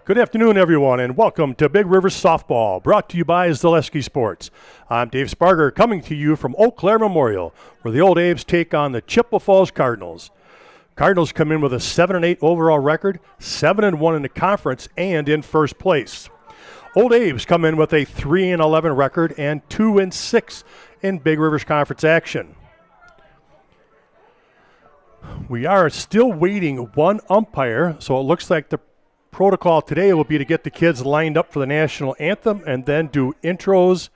Good afternoon, everyone, and welcome to Big River Softball, brought to you by Zaleski Sports. I'm Dave Sparger, coming to you from Eau Claire Memorial, where the Old A's take on the Chippewa Falls Cardinals. Cardinals come in with a 7-8 overall record, 7-1 in the conference, and in first place. Old A's come in with a 3-11 record and 2-6 in Big River's conference action. We are still waiting one umpire, so it looks like the protocol today will be to get the kids lined up for the national anthem and then do intros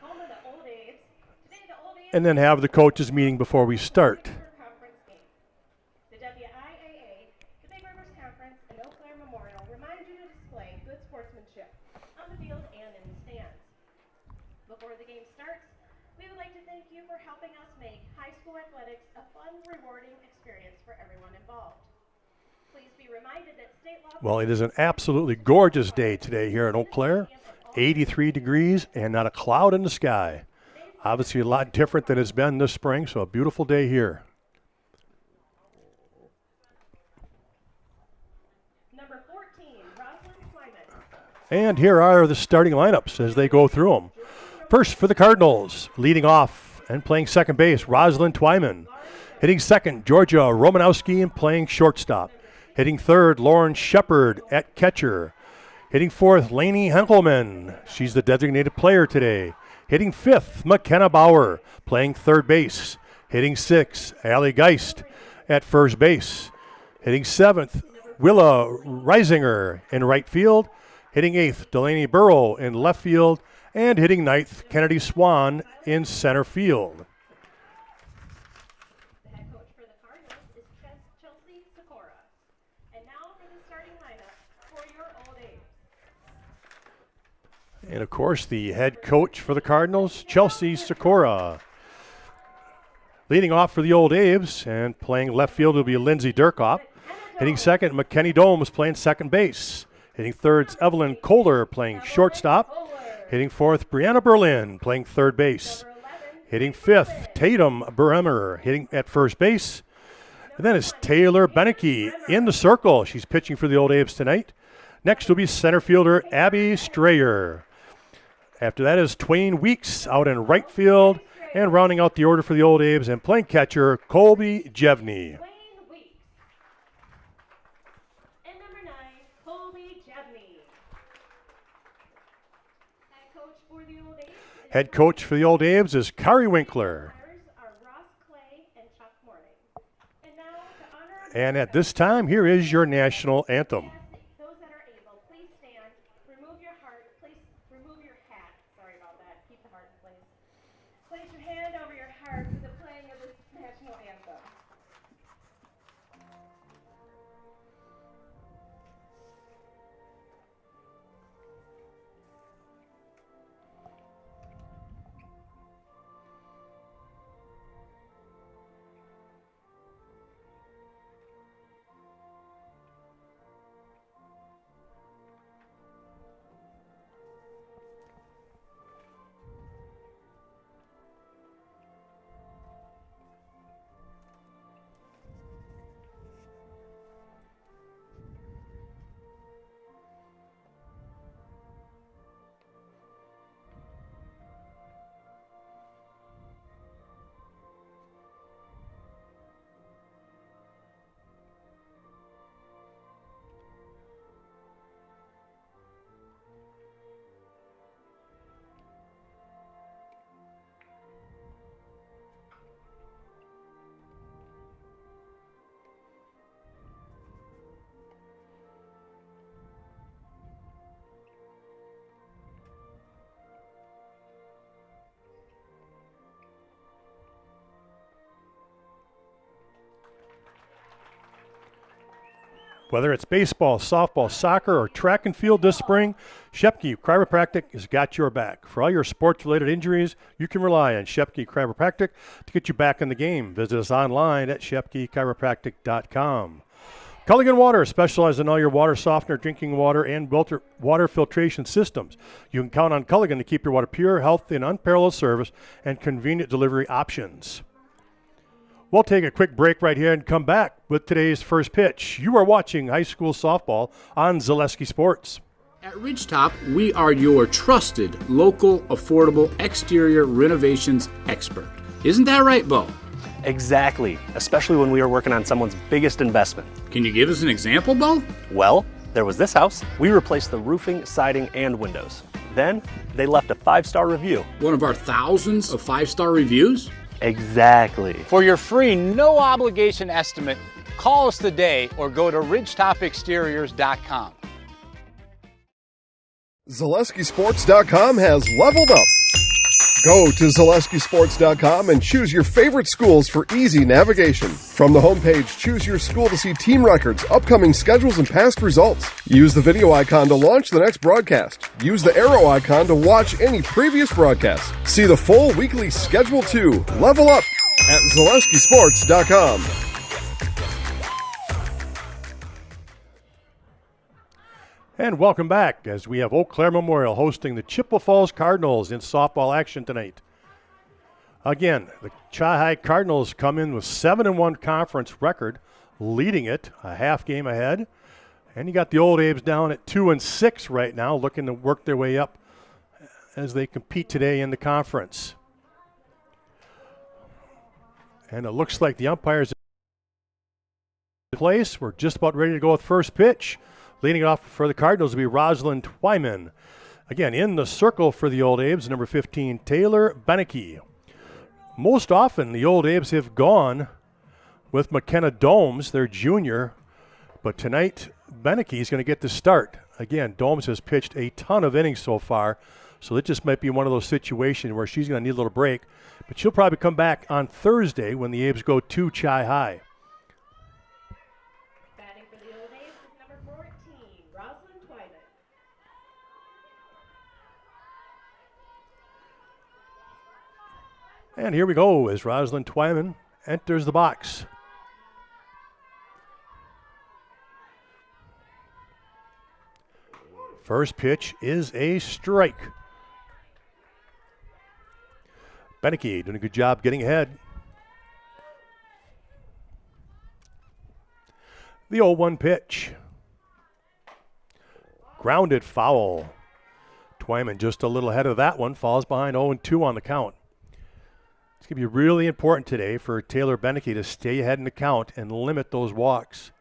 and then have the coaches meeting before we start. The WIAA, the Big Rivers Conference, and Eau Claire Memorial remind you to display good sportsmanship on the field and in the stands. Before the game starts, we would like to thank you for helping us make high school athletics a fun, rewarding experience for everyone involved. Please be reminded that state law... Well, it is an absolutely gorgeous day today here in Eau Claire. 83 degrees and not a cloud in the sky. Obviously a lot different than it's been this spring, so a beautiful day here. Number 14, Rosalind Twyman. And here are the starting lineups as they go through them. First for the Cardinals, leading off and playing second base, Rosalind Twyman. Hitting second, Georgia Romanowski, and playing shortstop. Hitting third, Lauren Shepard at catcher. Hitting fourth, Lainey Henkelman. She's the designated player today. Hitting fifth, McKenna Bauer, playing third base. Hitting sixth, Allie Geist at first base. Hitting seventh, Willa Reisinger in right field. Hitting eighth, Delaney Burrow in left field. And hitting ninth, Kennedy Swan in center field. The head coach for the Cardinals is Chelsea Sikora. And now for the starting lineup for your Old A's. And, of course, the head coach for the Cardinals, Chelsea Sikora. Leading off for the Old A's and playing left field will be Lindsay Durkoff. Hitting second, McKenny Domes playing second base. Hitting third, Evelyn Kohler playing shortstop. Hitting fourth, Brianna Berlin playing third base. Hitting fifth, Tatum Bremer hitting at first base. And then it's Taylor Beneke in the circle. She's pitching for the Old A's tonight. Next will be center fielder Abby Strayer. After that is Twain Weeks out in right field. And rounding out the order for the Old A's and playing catcher, Colby Jevney. And number 9, Colby Jevney. Head coach for the Old A's. Head coach for the Old A's is Kari Winkler. Are Ross Clay and Chuck Morning. And now to honor And at this time, here is your national anthem. those that are able, please stand, remove your heart, please remove your hat. Sorry about that. Keep the heart in place. Place your hand over your heart for the playing of this national anthem. Whether it's baseball, softball, soccer, or track and field this spring, Shepke Chiropractic has got your back. For all your sports-related injuries, you can rely on Shepke Chiropractic to get you back in the game. Visit us online at shepkechiropractic.com. Culligan Water specializes in all your water softener, drinking water, and water filtration systems. You can count on Culligan to keep your water pure, healthy, and unparalleled service and convenient delivery options. We'll take a quick break right here and come back with today's first pitch. You are watching high school softball on Zaleski Sports. At Ridgetop, we are your trusted, local, affordable exterior renovations expert. Isn't that right, Bo? Exactly, especially when we are working on someone's biggest investment. Can you give us an example, Bo? Well, there was this house. We replaced the roofing, siding, and windows. Then they left a 5-star review. One of our thousands of 5-star reviews? Exactly. For your free, no obligation estimate, call us today or go to ridgetopexteriors.com. ZaleskiSports.com has leveled up. Go to ZaleskiSports.com and choose your favorite schools for easy navigation. From the homepage, choose your school to see team records, upcoming schedules, and past results. Use the video icon to launch the next broadcast. Use the arrow icon to watch any previous broadcast. See the full weekly schedule too. Level up at ZaleskiSports.com. And welcome back as we have Eau Claire Memorial hosting the Chippewa Falls Cardinals in softball action tonight. Again, the Chi-Hi Cardinals come in with 7-1 conference record, leading it a half game ahead. And you got the Old Abe's down at 2-6 right now, looking to work their way up as they compete today in the conference. And it looks like the umpires in place. We're just about ready to go with first pitch. Leading off for the Cardinals will be Rosalind Twyman. Again, in the circle for the Old Abe's, number 15, Taylor Beneke. Most often, the Old Abe's have gone with McKenna Domes, their junior. But tonight, Beneke is going to get the start. Again, Domes has pitched a ton of innings so far, so it just might be one of those situations where she's going to need a little break. But she'll probably come back on Thursday when the Abe's go to Chi-Hi. And here we go as Rosalind Twyman enters the box. First pitch is a strike. Beneke doing a good job getting ahead. The 0-1 pitch. Grounded foul. Twyman just a little ahead of that one, falls behind 0-2 on the count. It's going to be really important today for Taylor Beneke to stay ahead in the count and limit those walks.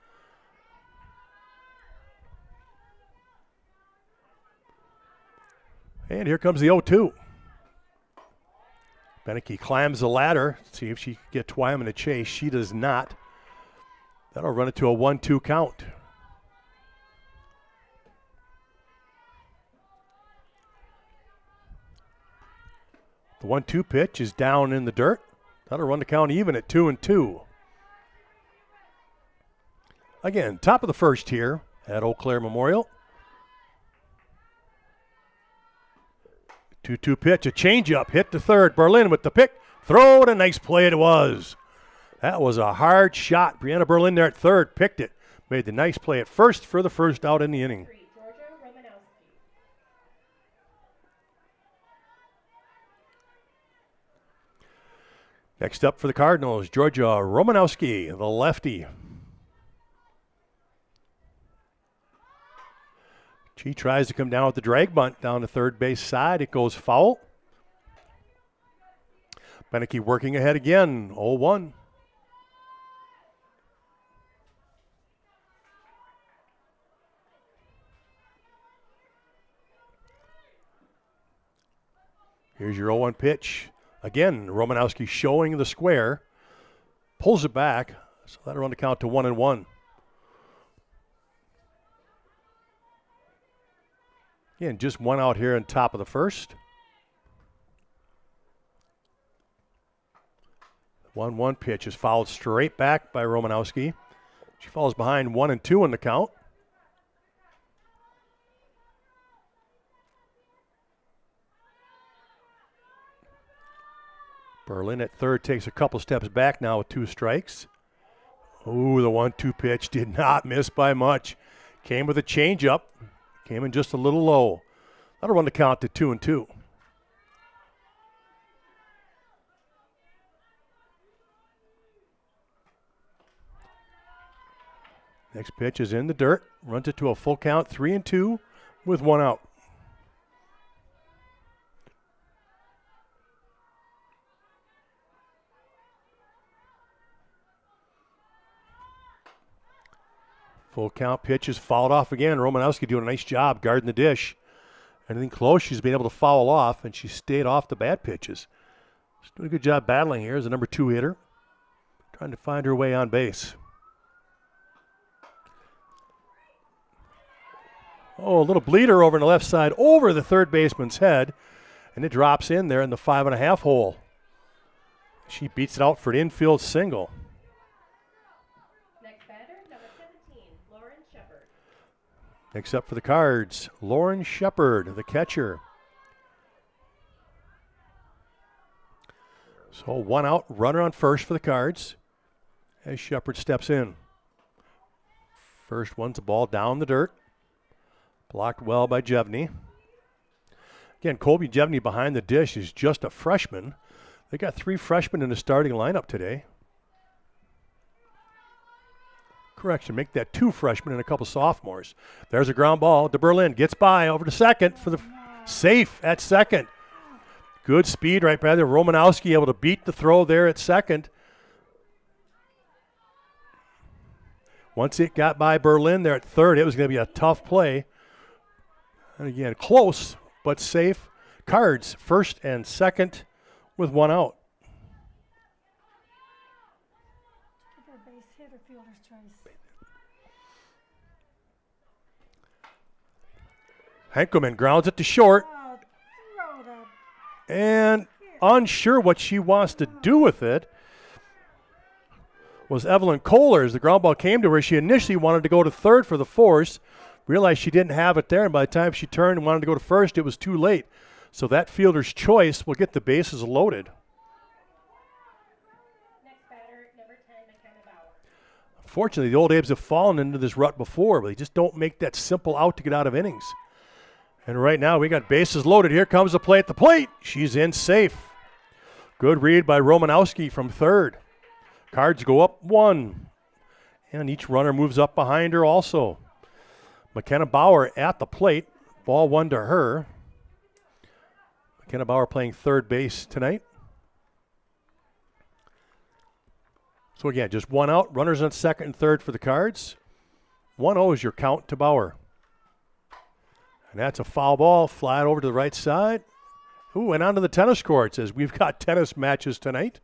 And here comes the 0-2. Beneke climbs the ladder, see if she can get Twyman to chase. She does not. That'll run it to a 1-2 count. The 1-2 pitch is down in the dirt. That'll run the count even at 2-2. Again, top of the first here at Eau Claire Memorial. 2-2 pitch, a changeup, hit to third. Berlin with the pick. Throw it, a nice play it was. That was a hard shot. Brianna Berlin there at third, picked it. Made the nice play at first for the first out in the inning. Next up for the Cardinals, Georgia Romanowski, the lefty. She tries to come down with the drag bunt down the third base side. It goes foul. Beneke working ahead again, 0-1. Here's your 0-1 pitch. Again, Romanowski showing the square. Pulls it back. So that'll run the count to 1-1. Again, just one out here on top of the first. 1-1 pitch is fouled straight back by Romanowski. She falls behind 1-2 in the count. Berlin at third takes a couple steps back now with 2 strikes. Ooh, the 1-2 pitch did not miss by much. Came with a changeup. Came in just a little low. That'll run the count to 2-2. Next pitch is in the dirt. Runs it to a full count, 3-2. with 1 out. Full count pitch is fouled off again. Romanowski doing a nice job guarding the dish. Anything close, she's been able to foul off, and she stayed off the bad pitches. She's doing a good job battling here as a number 2 hitter, trying to find her way on base. Oh, a little bleeder over on the left side over the third baseman's head, and it drops in there in the 5.5 hole. She beats it out for an infield single. Next up for the Cards, Lauren Shepard, the catcher. So 1 out, runner on first for the Cards as Shepard steps in. First one's a ball down the dirt. Blocked well by Jevney. Again, Colby Jevney behind the dish is just a freshman. They got 3 freshmen in the starting lineup today. Correction, make that 2 freshmen and a couple sophomores. There's a ground ball. DeBerlin gets by over to second for the safe at second. Good speed right by there. Romanowski able to beat the throw there at second. Once it got by Berlin there at third, it was going to be a tough play. And again, close but safe. Cards first and second with 1 out. Henkelman grounds it to short. And unsure what she wants to do with it was Evelyn Kohler. As the ground ball came to her, she initially wanted to go to third for the force, realized she didn't have it there, and by the time she turned and wanted to go to first, it was too late. So that fielder's choice will get the bases loaded. Next batter, number 10, McKenna Bauer. Unfortunately, the Old Abes have fallen into this rut before, but they just don't make that simple out to get out of innings. And right now we got bases loaded. Here comes the play at the plate. She's in safe. Good read by Romanowski from third. Cards go up 1. And each runner moves up behind her also. McKenna Bauer at the plate. Ball 1 to her. McKenna Bauer playing third base tonight. So again, just 1 out. Runners on second and third for the Cards. 1-0 is your count to Bauer. And that's a foul ball, flat over to the right side. Ooh, and onto the tennis courts as we've got tennis matches tonight.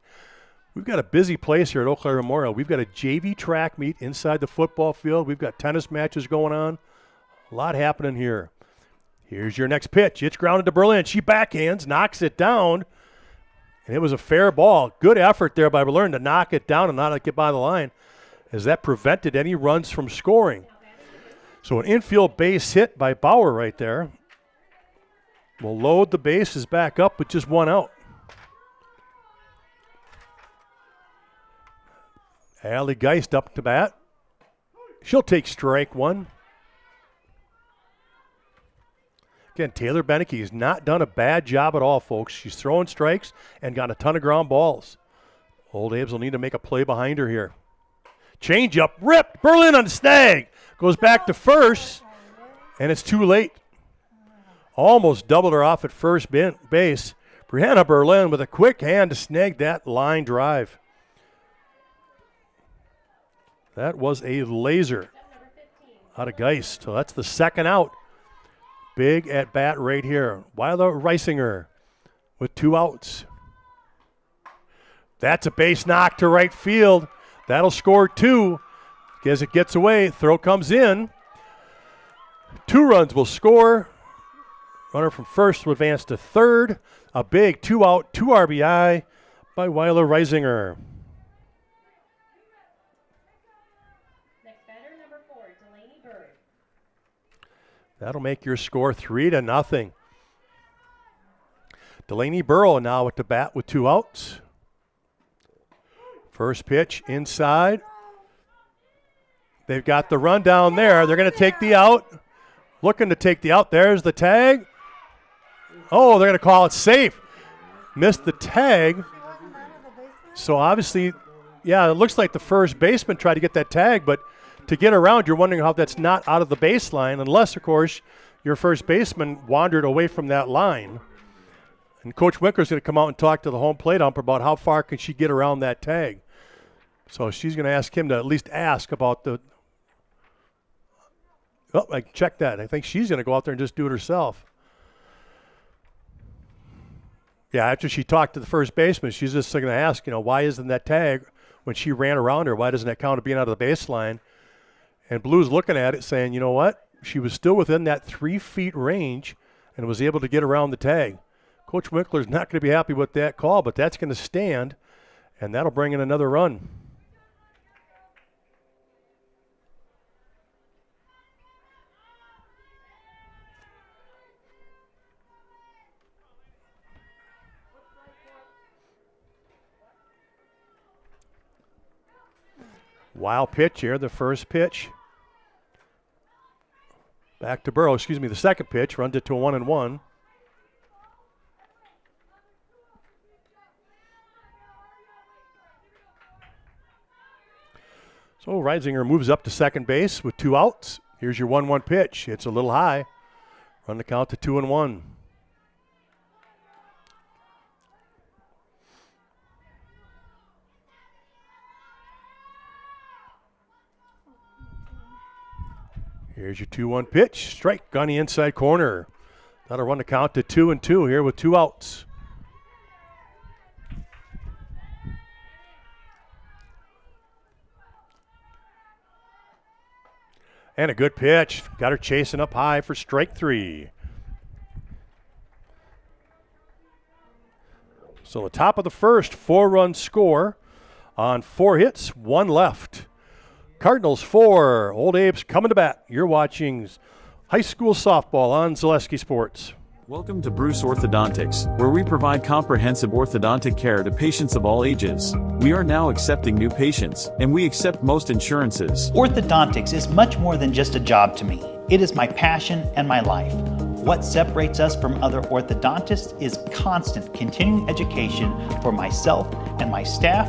We've got a busy place here at Eau Claire Memorial. We've got a JV track meet inside the football field. We've got tennis matches going on. A lot happening here. Here's your next pitch. It's grounded to Berlin. She backhands, knocks it down. And it was a fair ball. Good effort there by Berlin to knock it down and not get by the line, as that prevented any runs from scoring. So an infield base hit by Bauer right there will load the bases back up with just 1 out. Allie Geist up to bat. She'll take strike 1. Again, Taylor Beneke has not done a bad job at all, folks. She's throwing strikes and got a ton of ground balls. Old Abes will need to make a play behind her here. Change up, ripped. Berlin on the snag. Goes back to first, and it's too late. Almost doubled her off at first base. Brianna Berlin with a quick hand to snag that line drive. That was a laser out of Geist. So that's the second out. Big at bat right here. WIAA Reisinger with 2 outs. That's a base knock to right field. That'll score 2. As it gets away, throw comes in. 2 runs will score. Runner from first will advance to third. A big 2-out, 2 RBI by WIAA Reisinger. Next batter, number 4, Delaney Bird. That'll make your score 3-0. Delaney Burrow now at the bat with 2 outs. First pitch inside. They've got the run down there. They're going to take the out. Looking to take the out. There's the tag. Oh, they're going to call it safe. Missed the tag. So obviously, yeah, it looks like the first baseman tried to get that tag, but to get around, you're wondering how that's not out of the baseline, unless, of course, your first baseman wandered away from that line. And Coach Winkler's going to come out and talk to the home plate ump about how far can she get around that tag. So she's going to ask him to at least ask about the. Oh, I checked that. I think she's going to go out there and just do it herself. Yeah, after she talked to the first baseman, she's just going to ask, why isn't that tag when she ran around her? Why doesn't that count as being out of the baseline? And Blue's looking at it saying, you know what? She was still within that 3 feet range and was able to get around the tag. Coach Winkler's not going to be happy with that call, but that's going to stand, and that'll bring in another run. Wild pitch here, the first pitch. Back to Burrow, the second pitch, runs it to a 1-1. So Reisinger moves up to second base with 2 outs. Here's your 1-1 pitch. It's a little high. Run the count to 2-1. Here's your 2-1 pitch. Strike on the inside corner. That'll run the count to 2-2 here with 2 outs. And a good pitch. Got her chasing up high for strike 3. So the top of the first, 4-run score on 4 hits, 1 left. Cardinals 4, Old Abe's coming to bat. You're watching high school softball on Zaleski Sports. Welcome to Bruce Orthodontics, where we provide comprehensive orthodontic care to patients of all ages. We are now accepting new patients, and we accept most insurances. Orthodontics is much more than just a job to me. It is my passion and my life. What separates us from other orthodontists is constant continuing education for myself and my staff,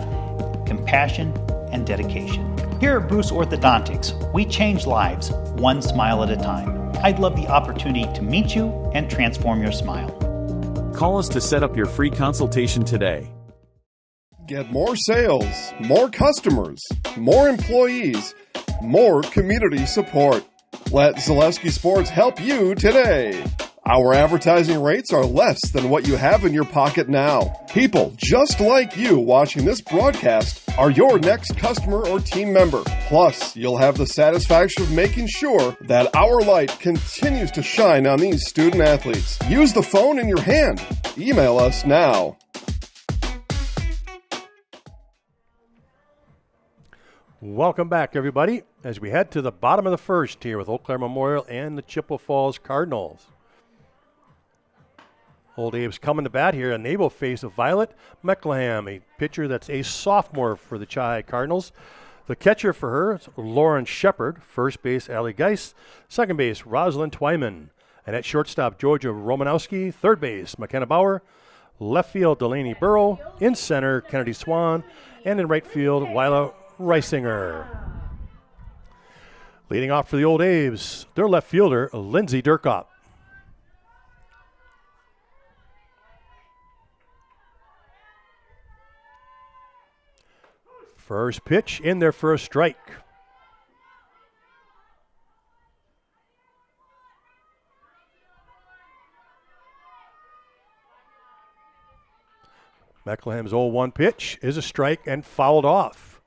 compassion, and dedication. Here at Bruce Orthodontics, we change lives one smile at a time. I'd love the opportunity to meet you and transform your smile. Call us to set up your free consultation today. Get more sales, more customers, more employees, more community support. Let Zaleski Sports help you today. Our advertising rates are less than what you have in your pocket now. People just like you watching this broadcast are your next customer or team member. Plus, you'll have the satisfaction of making sure that our light continues to shine on these student athletes. Use the phone in your hand. Email us now. Welcome back, everybody, as we head to the bottom of the first here with Eau Claire Memorial and the Chippewa Falls Cardinals. Old Abe's coming to bat here, a naval face of Violet McLeham, a pitcher that's a sophomore for the Chi Cardinals. The catcher for her is Lauren Shepard, first base Allie Geis, second base Rosalind Twyman, and at shortstop Georgia Romanowski, third base McKenna Bauer, left field Delaney Burrow, in center Kennedy Swan, and in right field WIAA Reisinger. Leading off for the Old Abe's, their left fielder Lindsay Durkop. First pitch in there for a strike. McLeham's 0-1 pitch is a strike and fouled off.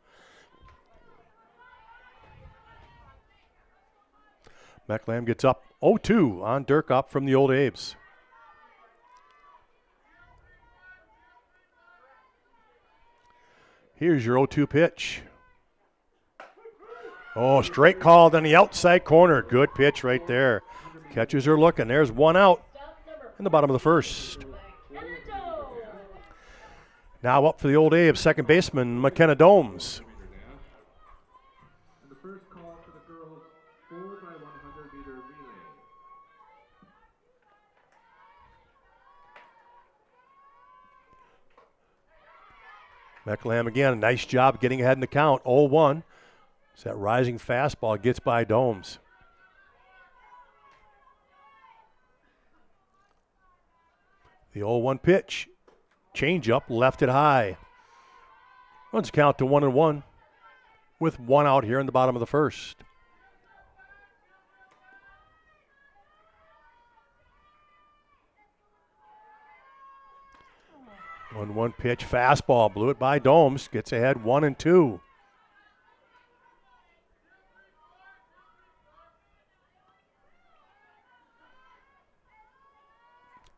McLeham gets up 0-2 on Durkop from the Old Abe's. Here's your 0-2 pitch. Oh, straight called on the outside corner. Good pitch right there. Catchers are looking. There's 1 out in the bottom of the first. Now up for the Old Abe, second baseman McKenna Domes. The first call for the girls 4x100-meter relay. McLeham again, a nice job getting ahead in the count. 0-1. As that rising fastball gets by Domes. The 0-1 pitch. Change up, left it high. Runs count to 1-1 with one out here in the bottom of the first. One pitch fastball, blew it by Domes, gets ahead 1-2.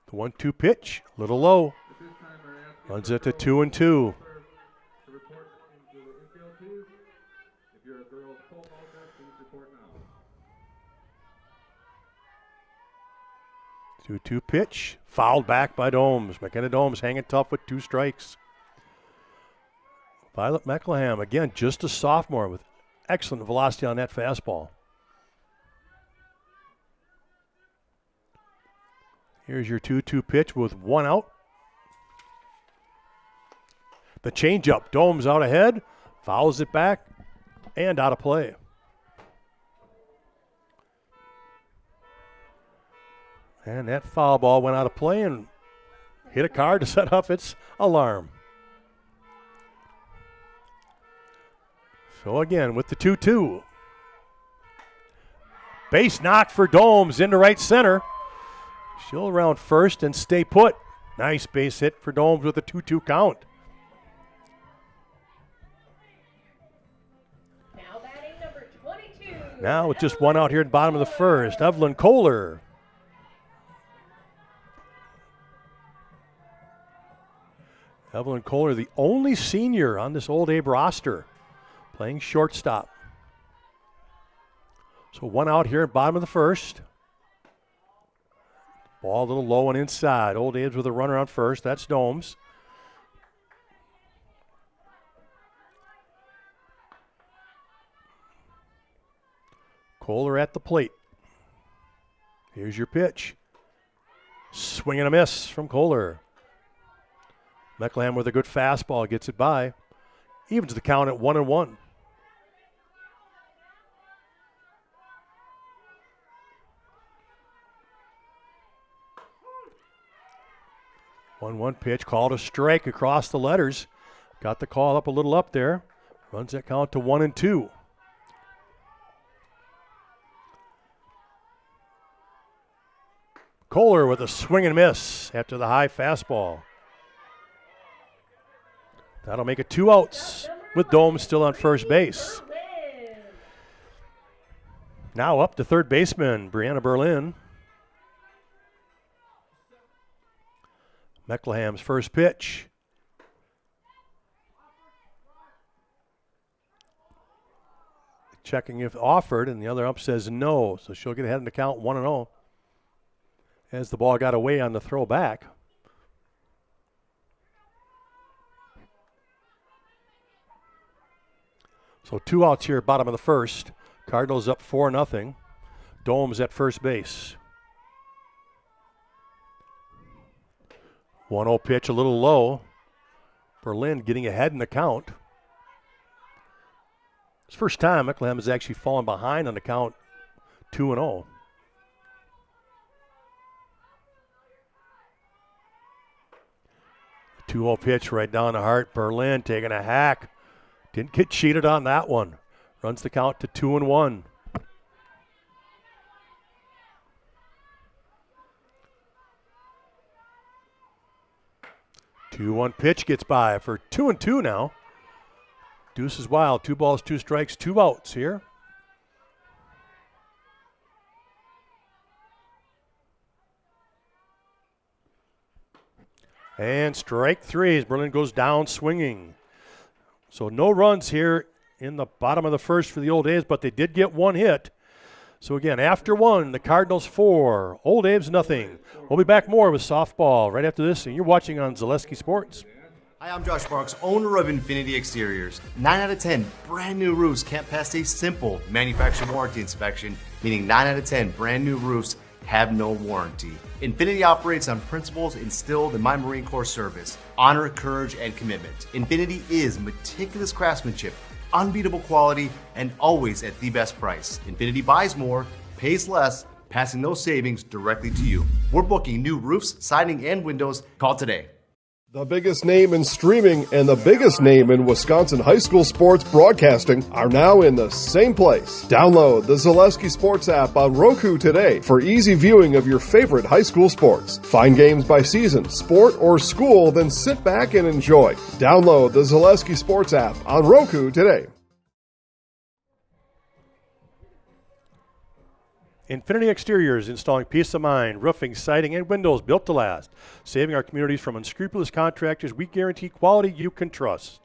The 1-2 pitch, a little low. Runs it to 2-2. To report into the infield, please. If you're a girl pole vaulter, please report now. 2-2 pitch, fouled back by Domes. McKenna Domes hanging tough with 2 strikes. Violet Meckleham, again, just a sophomore with excellent velocity on that fastball. Here's your 2-2 pitch with one out. The changeup, Domes out ahead, fouls it back, and out of play. And that foul ball went out of play and hit a car to set off its alarm. So again, with the 2-2. Base knock for Domes into right center. She'll around first and stay put. Nice base hit for Domes with a 2-2 count. Now batting number 22. Now with just one out here at the bottom of the first, Evelyn Kohler. Evelyn Kohler, the only senior on this Old Abe roster, playing shortstop. So one out here at bottom of the first. Ball a little low and inside. Old Abe's with a runner on first. That's Domes. Kohler at the plate. Here's your pitch. Swing and a miss from Kohler. Meckleham with a good fastball gets it by. Evens the count at 1-1. One pitch, called a strike across the letters. Got the call up a little up there. Runs that count to 1-2. Kohler with a swing and miss after the high fastball. That'll make it 2 outs with Domes still on first base. Now up to third baseman, Brianna Berlin. Meckleham's first pitch. Checking if offered, and the other ump says no, so she'll get ahead in the count 1-0 as the ball got away on the throw back. So 2 outs here, bottom of the first. Cardinals up 4-0. Domes at first base. 1-0 pitch, a little low. Berlin getting ahead in the count. It's the first time Meckleham has actually fallen behind on the count 2-0. The 2-0 pitch right down the heart. Berlin taking a hack. Didn't get cheated on that one. Runs the count to 2-1. Two-one pitch gets by for 2-2 now. Deuce is wild. 2 balls, 2 strikes, 2 outs here. And strike 3 as Berlin goes down swinging. So no runs here in the bottom of the first for the Old A's, but they did get 1 hit. So again, after 1, the Cardinals 4, Old A's nothing. We'll be back more with softball right after this, and you're watching on Zaleski Sports. Hi, I'm Josh Marks, owner of Infinity Exteriors. 9 out of 10 brand new roofs can't pass a simple manufacturer warranty inspection, meaning 9 out of 10 brand new roofs have no warranty. Infinity operates on principles instilled in my Marine Corps service: honor, courage, and commitment. Infinity is meticulous craftsmanship, unbeatable quality, and always at the best price. Infinity buys more, pays less, passing those savings directly to you. We're booking new roofs, siding, and windows. Call today. The biggest name in streaming and the biggest name in Wisconsin high school sports broadcasting are now in the same place. Download the Zaleski Sports app on Roku today for easy viewing of your favorite high school sports. Find games by season, sport, or school, then sit back and enjoy. Download the Zaleski Sports app on Roku today. Infinity Exteriors, installing peace of mind, roofing, siding, and windows built to last. Saving our communities from unscrupulous contractors, we guarantee quality you can trust.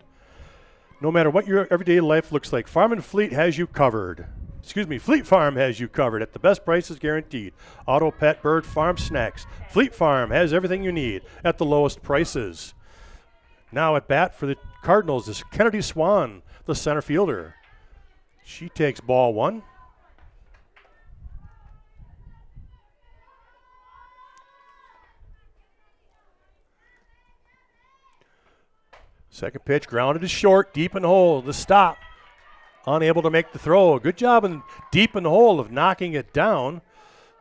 No matter what your everyday life looks like, Farm and Fleet has you covered. Fleet Farm has you covered at the best prices guaranteed. Auto, pet, bird, farm, snacks. Fleet Farm has everything you need at the lowest prices. Now at bat for the Cardinals is Kennedy Swan, the center fielder. She takes ball one. Second pitch grounded to short, deep in the hole. The stop. Unable to make the throw. Good job in deep in the hole of knocking it down.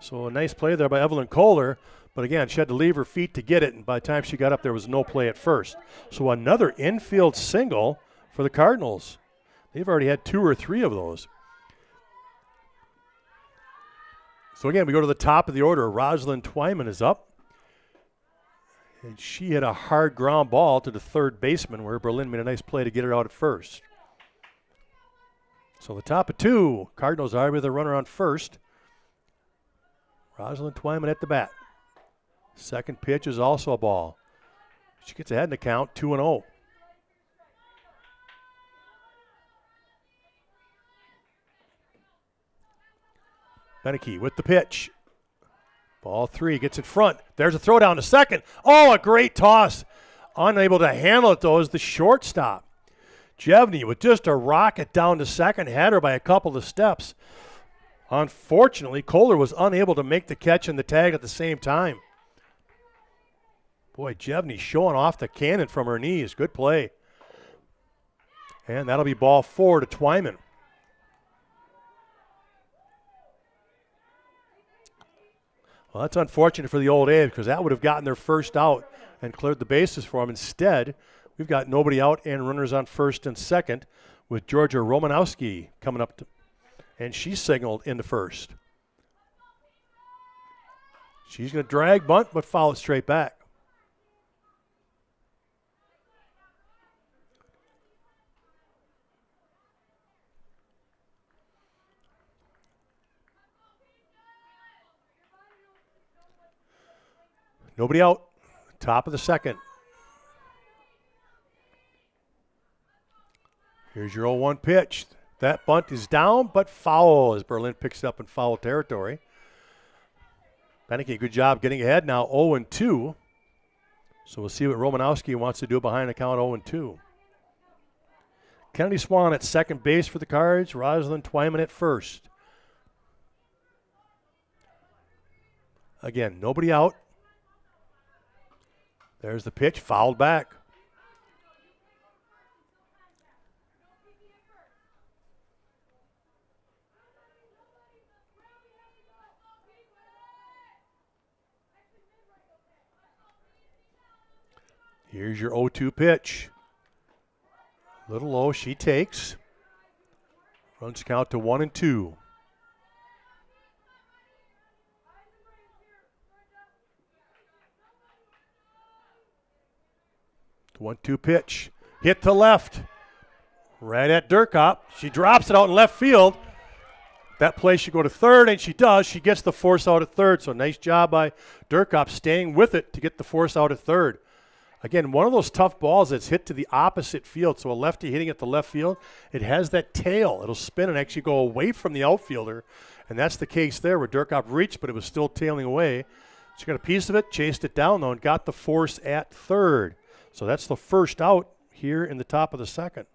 So a nice play there by Evelyn Kohler. But again, she had to leave her feet to get it, and by the time she got up, there was no play at first. So another infield single for the Cardinals. They've already had 2 or 3 of those. So again, we go to the top of the order. Rosalind Twyman is up. And she hit a hard ground ball to the third baseman where Berlin made a nice play to get her out at first. So the top of 2, Cardinals are with a runner on first. Rosalind Twyman at the bat. Second pitch is also a ball. She gets ahead in the count, 2-0. Beneke with the pitch. Ball 3 gets in front. There's a throw down to second. Oh, a great toss. Unable to handle it, though, is the shortstop. Jevney with just a rocket down to second, had her by a couple of steps. Unfortunately, Kohler was unable to make the catch and the tag at the same time. Boy, Jevney showing off the cannon from her knees. Good play. And that'll be ball 4 to Twyman. Well, that's unfortunate for the Old A's because that would have gotten their first out and cleared the bases for them. Instead, we've got nobody out and runners on first and second with Georgia Romanowski coming up, and she signaled in the first. She's going to drag, bunt, but foul it straight back. Nobody out. Top of the second. Here's your 0-1 pitch. That bunt is down, but foul as Berlin picks it up in foul territory. Beneke, good job getting ahead now, 0-2. So we'll see what Romanowski wants to do behind the count 0-2. Kennedy Swan at second base for the Cards. Rosalind Twyman at first. Again, nobody out. There's the pitch, fouled back. Here's your 0-2 pitch. Little low, she takes. Runs count to 1-2. The 1-2 pitch. Hit to left. Right at Durkop. She drops it out in left field. That play should go to third, and she does. She gets the force out at third. So nice job by Durkop staying with it to get the force out at third. Again, one of those tough balls that's hit to the opposite field. So a lefty hitting at the left field, it has that tail. It'll spin and actually go away from the outfielder. And that's the case there where Durkop reached, but it was still tailing away. She got a piece of it, chased it down, though, and got the force at third. So that's the first out here in the top of the second.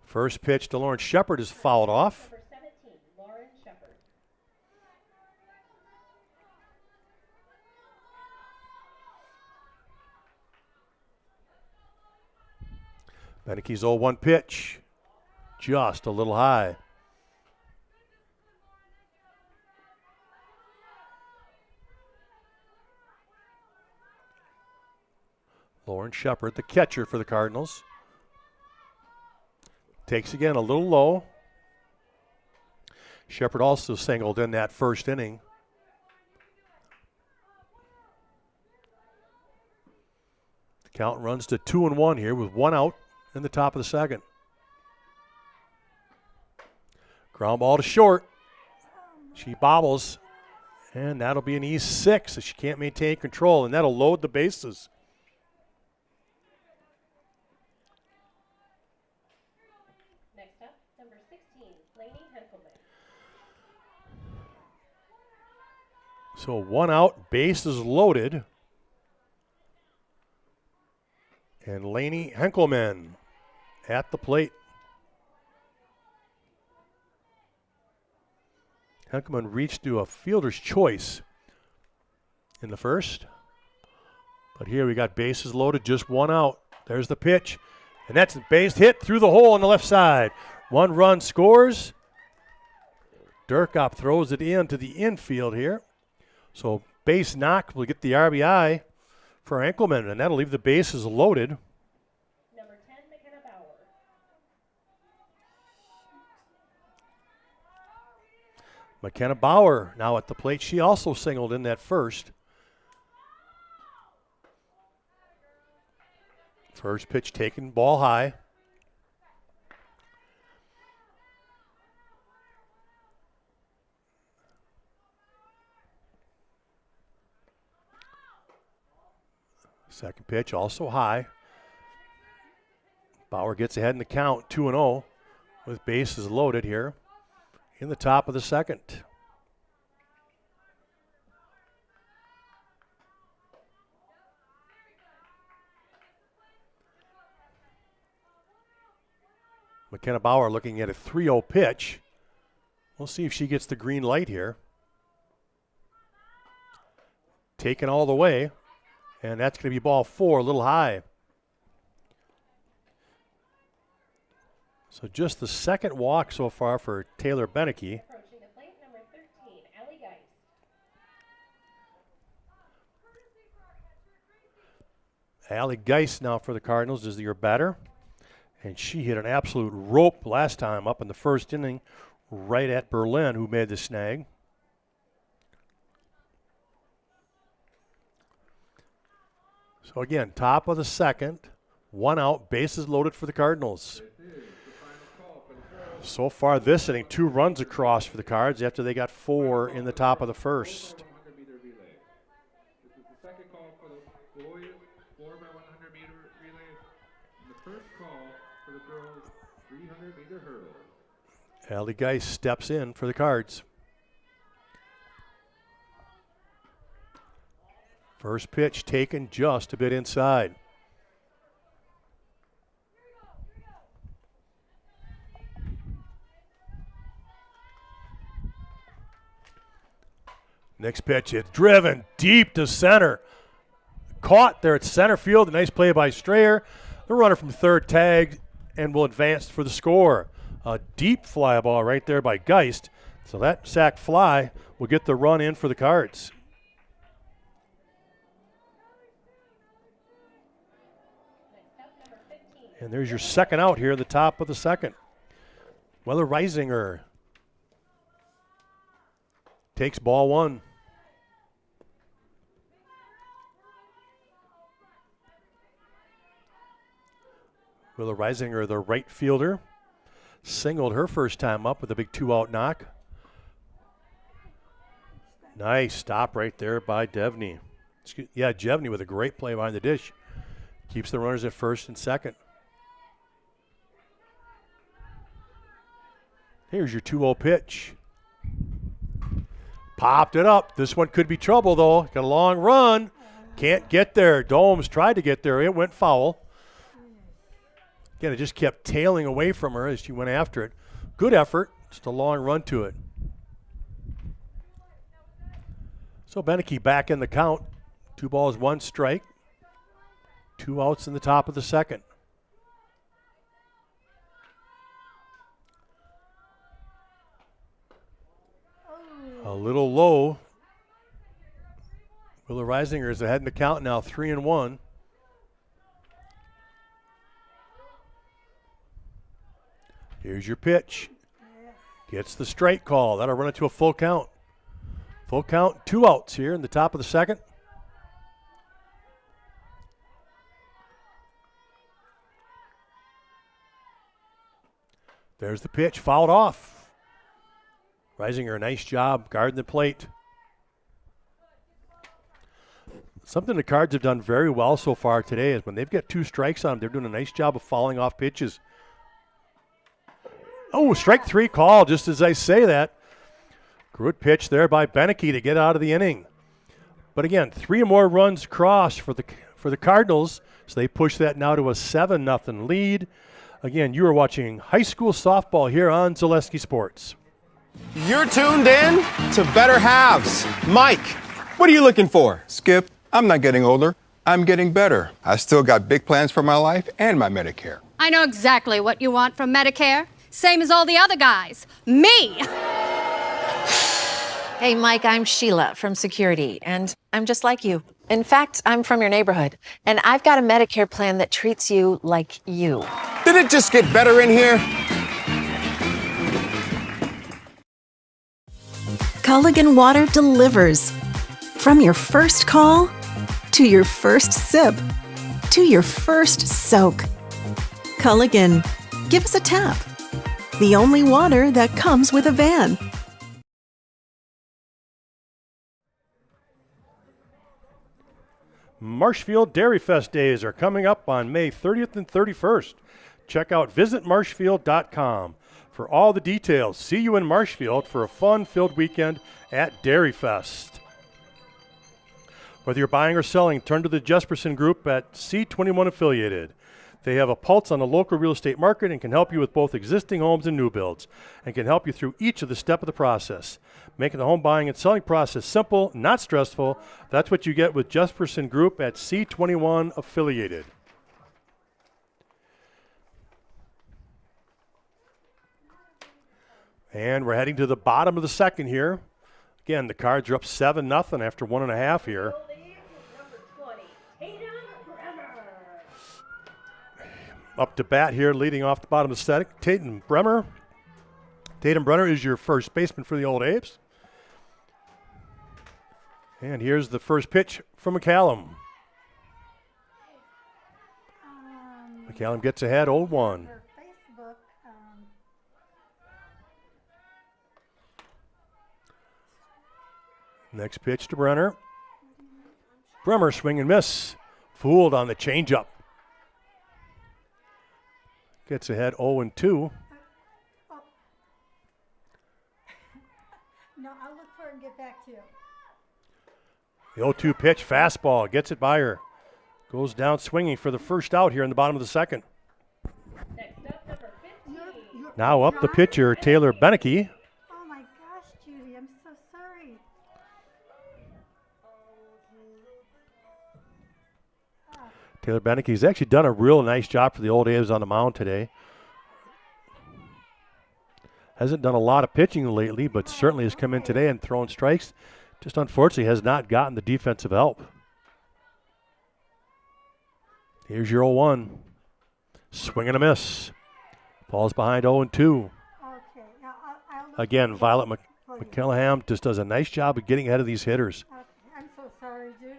First pitch to Lauren Shepard is fouled off. Number 17, Lauren Shepard. Beneke's 0-1 pitch. Just a little high. Lauren Shepard, the catcher for the Cardinals. Takes again a little low. Shepard also singled in that first inning. The count runs to 2-1 here with 1 out in the top of the second. Ground ball to short. She bobbles, and that'll be an E6 if she can't maintain control, and that'll load the bases. Next up, number 16, Lainey Henkelman. So 1 out, bases loaded. And Lainey Henkelman at the plate. Henkelman reached to a fielder's choice in the first. But here we got bases loaded, just 1 out. There's the pitch. And that's a base hit through the hole on the left side. 1 run scores. Durkop throws it into the infield here. So base knock will get the RBI for Henkelman, and that'll leave the bases loaded. Number 10, McKenna Bauer. McKenna Bauer now at the plate. She also singled in that first. First pitch taken, ball high. Second pitch also high. Bauer gets ahead in the count, 2-0, with bases loaded here in the top of the second. McKenna Bauer looking at a 3-0 pitch. We'll see if she gets the green light here. Taken all the way, and that's going to be ball 4, a little high. So just the second walk so far for Taylor Beneke. Approaching the plate, number 13, Allie Geist. Allie Geist now for the Cardinals is your batter. And she hit an absolute rope last time up in the first inning right at Berlin, who made the snag. So again, top of the second, 1 out, bases loaded for the Cardinals. So far this inning, 2 runs across for the Cards after they got 4 in the top of the first. This is the second call for the boys 4x100 meter relay, and the first call for the girls 300 meter hurdle. Allie Geist steps in for the Cards. First pitch taken just a bit inside. Next pitch, it's driven deep to center. Caught there at center field. A nice play by Strayer. The runner from third tagged and will advance for the score. A deep fly ball right there by Geist. So that sac fly will get the run in for the Cards. And there's your second out here at the top of the second. Weller Reisinger takes ball 1. Willa Reisinger, the right fielder, singled her first time up with a big 2-out knock. Nice stop right there by Devney. Jevney with a great play behind the dish. Keeps the runners at first and second. Here's your 2-0 pitch. Popped it up. This one could be trouble, though. Got a long run. Can't get there. Domes tried to get there. It went foul. Again, it just kept tailing away from her as she went after it. Good effort. Just a long run to it. So Beneke back in the count. 2 balls, 1 strike. 2 outs in the top of the second. little low. Willa Reisinger is ahead in the count now, 3-1. Here's your pitch. Gets the strike call. That'll run it to a full count. Full count, 2 outs here in the top of the second. There's the pitch, fouled off. Reisinger, a nice job guarding the plate. Something the Cards have done very well so far today is when they've got 2 strikes on them, they're doing a nice job of fouling off pitches. Oh, strike 3 call, just as I say that. Good pitch there by Beneke to get out of the inning. But again, 3 more runs across for the Cardinals, so they push that now to a 7-0 lead. Again, you are watching high school softball here on Zaleski Sports. You're tuned in to Better Halves. Mike, what are you looking for? Skip, I'm not getting older. I'm getting better. I still got big plans for my life and my Medicare. I know exactly what you want from Medicare. Same as all the other guys. Me! Hey, Mike, I'm Sheila from Security, and I'm just like you. In fact, I'm from your neighborhood, and I've got a Medicare plan that treats you like you. Did it just get better in here? Culligan Water delivers. From your first call, to your first sip, to your first soak. Culligan, give us a tap. The only water that comes with a van. Marshfield Dairy Fest days are coming up on May 30th and 31st. Check out visitmarshfield.com for all the details. See you in Marshfield for a fun-filled weekend at Dairy Fest. Whether you're buying or selling, turn to the Jesperson Group at C21 Affiliated. They have a pulse on the local real estate market and can help you with both existing homes and new builds, and can help you through each of the steps of the process, making the home buying and selling process simple, not stressful. That's what you get with Jesperson Group at C21 Affiliated. And we're heading to the bottom of the second here. Again, the Cards are up 7-0 after 1.5 here. Up to bat here, leading off the bottom of the second, Tatum Bremer. Tatum Brenner is your first baseman for the Old Apes. And here's the first pitch from McCallum. McCallum gets ahead, 0-1. Next pitch to Brenner. Bremer swing and miss. Fooled on the changeup. Gets ahead 0-2. No, I'll look for it and get back to you. The 0-2 pitch, fastball, gets it by her. Goes down swinging for the first out here in the bottom of the second. Now up the pitcher, Taylor Beneke. Oh my gosh, Judy, I'm so sorry. Taylor Beneke's actually done a real nice job for the Old A's on the mound today. Hasn't done a lot of pitching lately, but certainly has come in today and thrown strikes. Just unfortunately has not gotten the defensive help. Here's your 0-1. Swing and a miss. Falls behind 0-2. Okay, now Again, Violet McCallum just does a nice job of getting ahead of these hitters. okay, I'm so sorry, Judy.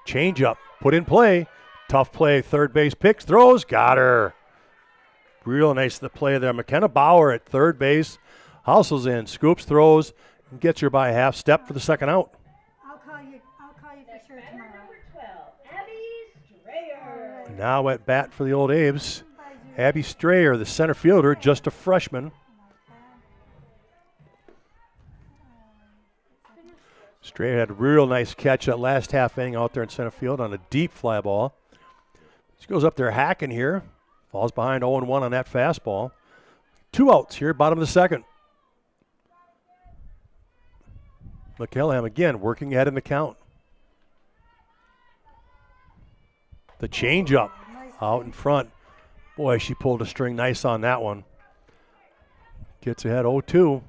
Change up, put in play. Tough play, third base picks, throws, got her. Real nice the play there. McKenna Bauer at third base. Hustles in, scoops, throws, and gets her by a half step for the second out. I'll call you for sure tomorrow. And now at bat for the Old A's, Abby Strayer, the center fielder, just a freshman. Strayer had a real nice catch that last half inning out there in center field on a deep fly ball. She goes up there hacking here. Falls behind 0-1 on that fastball. 2 outs here, bottom of the second. McCallum again working ahead in the count. The changeup out in front. Boy, she pulled a string nice on that one. gets ahead 0-2.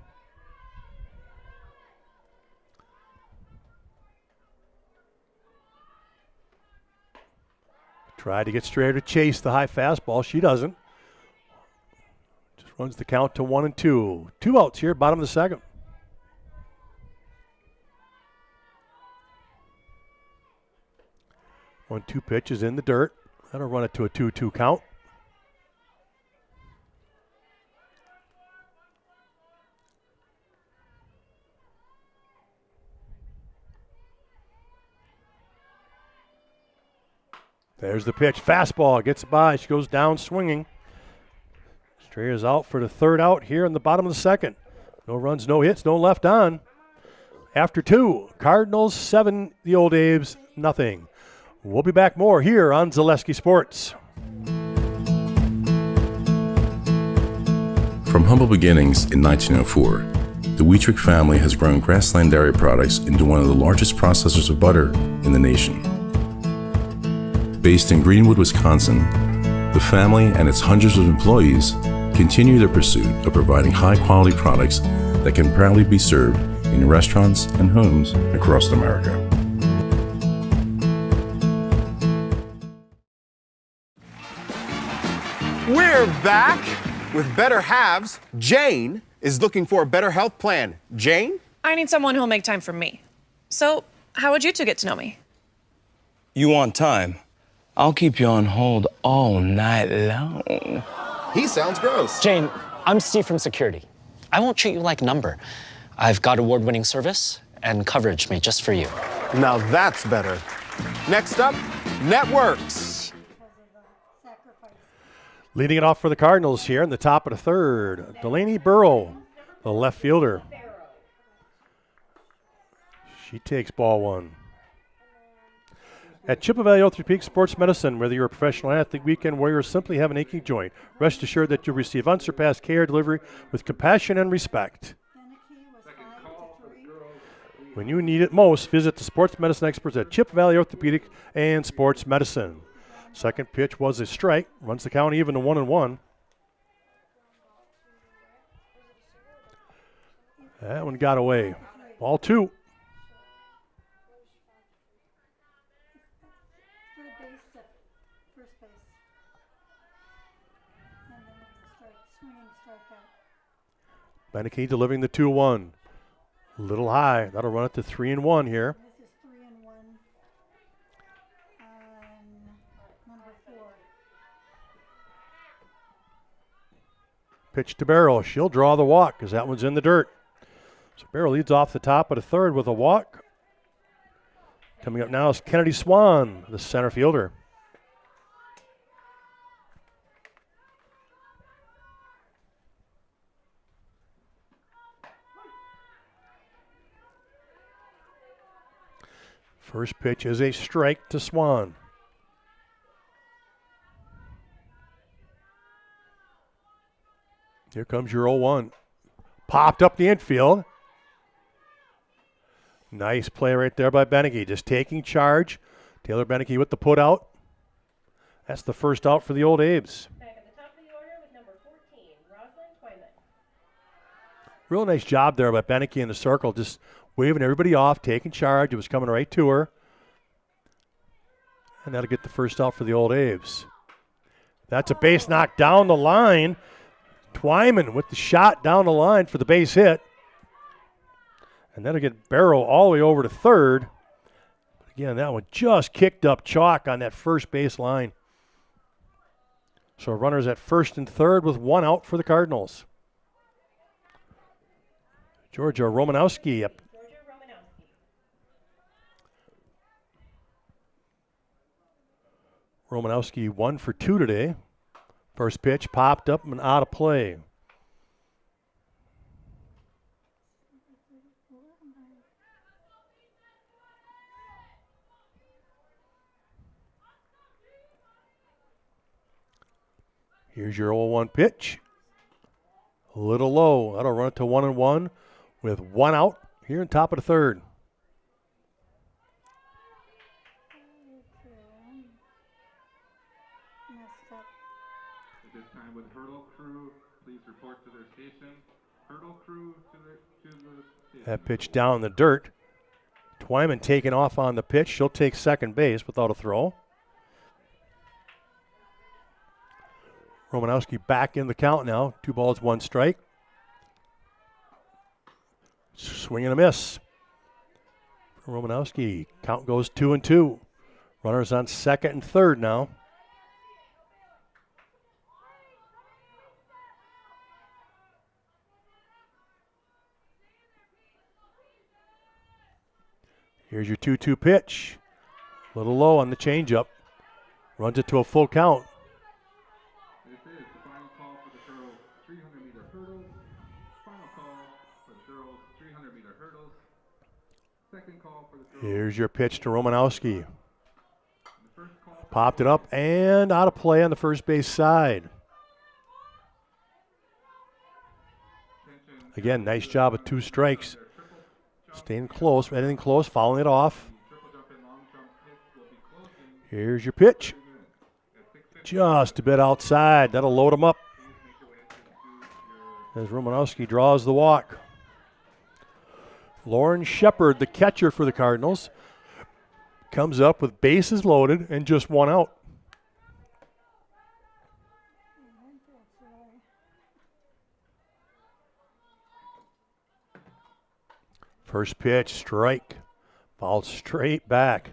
Tried to get straight to chase the high fastball. She doesn't. Just runs the count to 1-2. 2 outs here, bottom of the second. 1-2 pitch is in the dirt. That'll run it to a 2-2 count. There's the pitch. Fastball gets by. She goes down swinging. Strayer's out for the third out here in the bottom of the second. No runs, no hits, no left on. After 2, Cardinals 7, the Old A's nothing. We'll be back more here on Zaleski Sports. From humble beginnings in 1904, the Wheatrick family has grown Grassland Dairy Products into one of the largest processors of butter in the nation. Based in Greenwood, Wisconsin, the family and its hundreds of employees continue their pursuit of providing high-quality products that can proudly be served in restaurants and homes across America. We're back with Better Halves. Jane is looking for a better health plan. Jane? I need someone who'll make time for me. So, how would you two get to know me? You want time? I'll keep you on hold all night long. He sounds gross. Jane, I'm Steve from Security. I won't treat you like a number. I've got award-winning service and coverage made just for you. Now that's better. Next up, networks. Leading it off for the Cardinals here in the top of the third, Delaney Burrow, the left fielder. She takes ball 1. At Chippewa Orthopedic Sports Medicine, whether you're a professional athlete, weekend warrior, or simply have an aching joint, rest assured that you'll receive unsurpassed care delivery with compassion and respect. When you need it most, visit the sports medicine experts at Chippewa Orthopedic and Sports Medicine. Second pitch was a strike, runs the count even to 1-1. That one got away. Ball 2. Beneke delivering the 2-1. A little high. That'll run it to 3-1 here. This is 3-1. Number 4. Pitch to Barrow. She'll draw the walk because that one's in the dirt. So Barrow leads off the top of the third with a walk. Coming up now is Kennedy Swan, the center fielder. First pitch is a strike to Swan. Here comes your 0-1. Popped up the infield. Nice play right there by Beneke, just taking charge. Taylor Beneke with the put out. That's the first out for the Old A's. Back at the top of the order with number 14, Rosalind Twyman. Real nice job there by Beneke in the circle, just waving everybody off, taking charge. It was coming right to her. And that'll get the first out for the Old A's. That's a base knock down the line. Twyman with the shot down the line for the base hit. And that'll get Barrow all the way over to third. But again, that one just kicked up chalk on that first base line. So runners at first and third with 1 out for the Cardinals. Georgia Romanowski up. Romanowski 1 for 2 today. First pitch popped up and out of play. Here's your 0-1 pitch. A little low. That'll run it to 1-1 with 1 out here in top of the third. At this time, would Hurdle crew please report to their station? hurdle crew to the stage. That pitch down in the dirt. Twyman taking off on the pitch. She'll take second base without a throw. Romanowski back in the count now. 2 balls, 1 strike. Swing and a miss. For Romanowski, count goes 2-2. Runners on second and third now. Here's your 2-2 pitch. A little low on the changeup. Runs it to a full count. This is the final call for the girls' 300-meter hurdles. Final call for the girls' 300-meter hurdles. Second call for the girls. Here's your pitch to Romanowski. Popped it up and out of play on the first base side. Again, nice job of 2 strikes. Staying close, anything close, fouling it off. Here's your pitch. Just a bit outside. That'll load him up as Romanowski draws the walk. Lauren Shepard, the catcher for the Cardinals, comes up with bases loaded and just 1 out. First pitch, strike. Fouled straight back.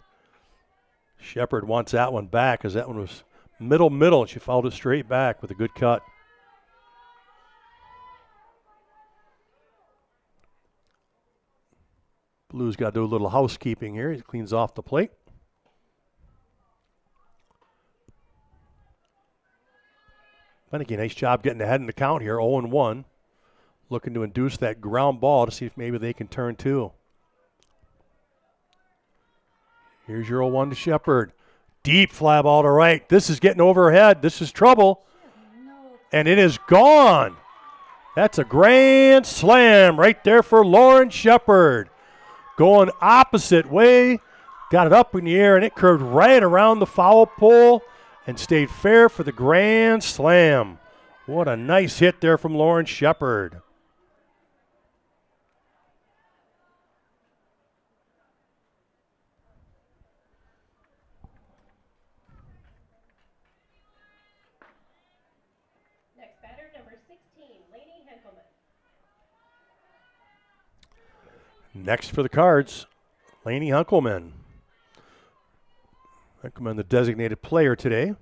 Shepard wants that one back because that one was middle, and she fouled it straight back with a good cut. Blues got to do a little housekeeping here. He cleans off the plate. Beneke, nice job getting ahead in the count here, 0-1. Looking to induce that ground ball to see if maybe they can turn 2. Here's your 0-1 to Shepard. Deep fly ball to right. This is getting overhead. This is trouble. And it is gone. That's a grand slam right there for Lauren Shepard. Going opposite way. Got it up in the air and it curved right around the foul pole and stayed fair for the grand slam. What a nice hit there from Lauren Shepard. Next for the Cards, Lainey Hunkelman. Hunkelman, the designated player today.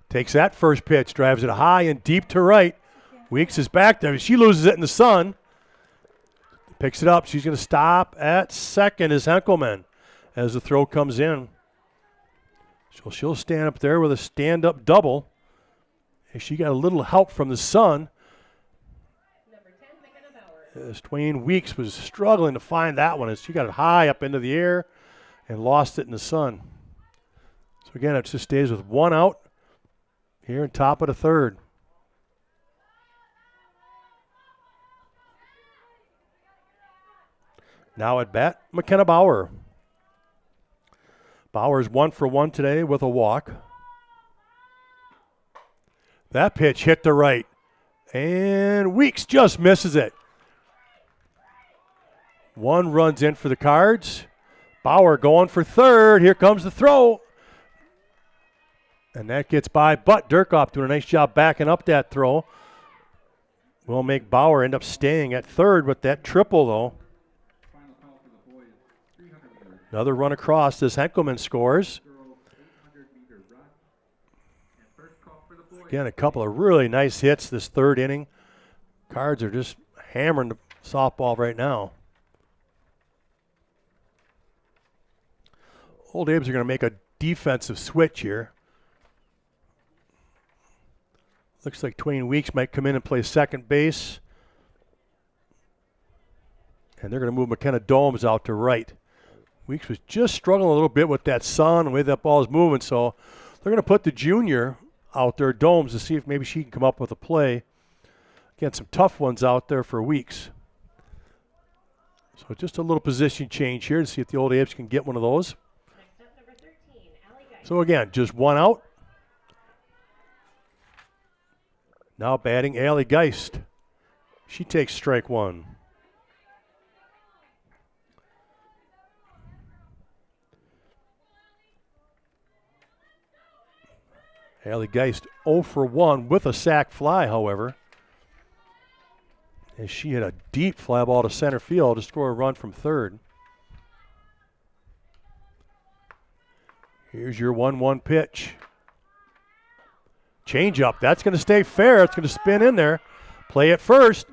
Takes that first pitch, drives it high and deep to right. Weeks is back there. She loses it in the sun. Picks it up. She's going to stop at second as Hunkelman as the throw comes in. So she'll stand up there with a stand-up double. She got a little help from the sun. As Twain Weeks was struggling to find that one as she got it high up into the air and lost it in the sun. So again, it just stays with 1 out here in top of the third. Now at bat, McKenna Bauer. Bauer's 1 for 1 today with a walk. That pitch hit to right. And Weeks just misses it. 1 runs in for the Cards. Bauer going for third. Here comes the throw. And that gets by, but Durkoff doing a nice job backing up that throw. Will make Bauer end up staying at third with that triple, though. Another run across as Henkelman scores. Again, a couple of really nice hits this third inning. Cards are just hammering the softball right now. Old Abe's are going to make a defensive switch here. Looks like Twain Weeks might come in and play second base. And they're going to move McKenna Domes out to right. Weeks was just struggling a little bit with that sun and the way that ball is moving, so they're going to put the junior out there, Domes, to see if maybe she can come up with a play. Again, some tough ones out there for Weeks. So just a little position change here to see if the Old Apes can get one of those. So again, just 1 out. Now batting Allie Geist. She takes strike one. Allie Geist 0 for 1 with a sac fly, however. As she hit a deep fly ball to center field to score a run from third. Here's your 1-1 pitch. Change up. That's going to stay fair. It's going to spin in there. Play at first.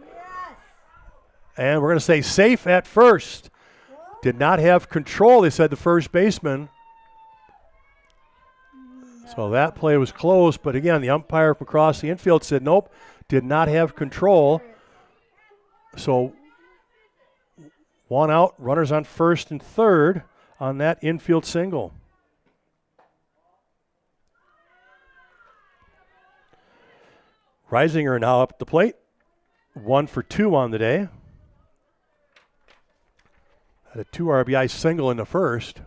And we're going to say safe at first. Did not have control, they said, the first baseman. So that play was close, but again, the umpire from across the infield said nope, did not have control. So 1 out, runners on first and third on that infield single. Reisinger now up at the plate. 1 for 2 on the day. Had a 2 RBI single in the first.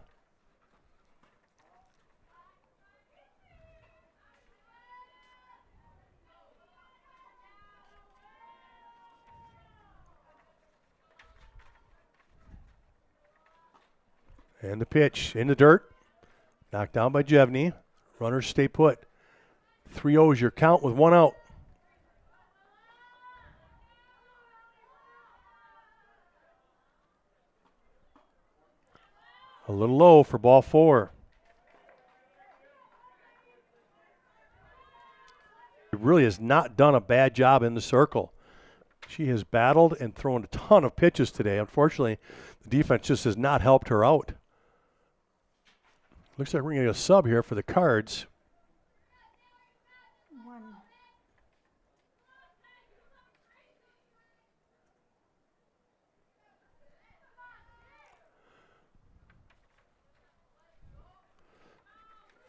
And the pitch in the dirt. Knocked down by Jevney. Runners stay put. 3-0 is your count with 1 out. A little low for ball 4. She really has not done a bad job in the circle. She has battled and thrown a ton of pitches today. Unfortunately, the defense just has not helped her out. Looks like we're going to get a sub here for the Cards.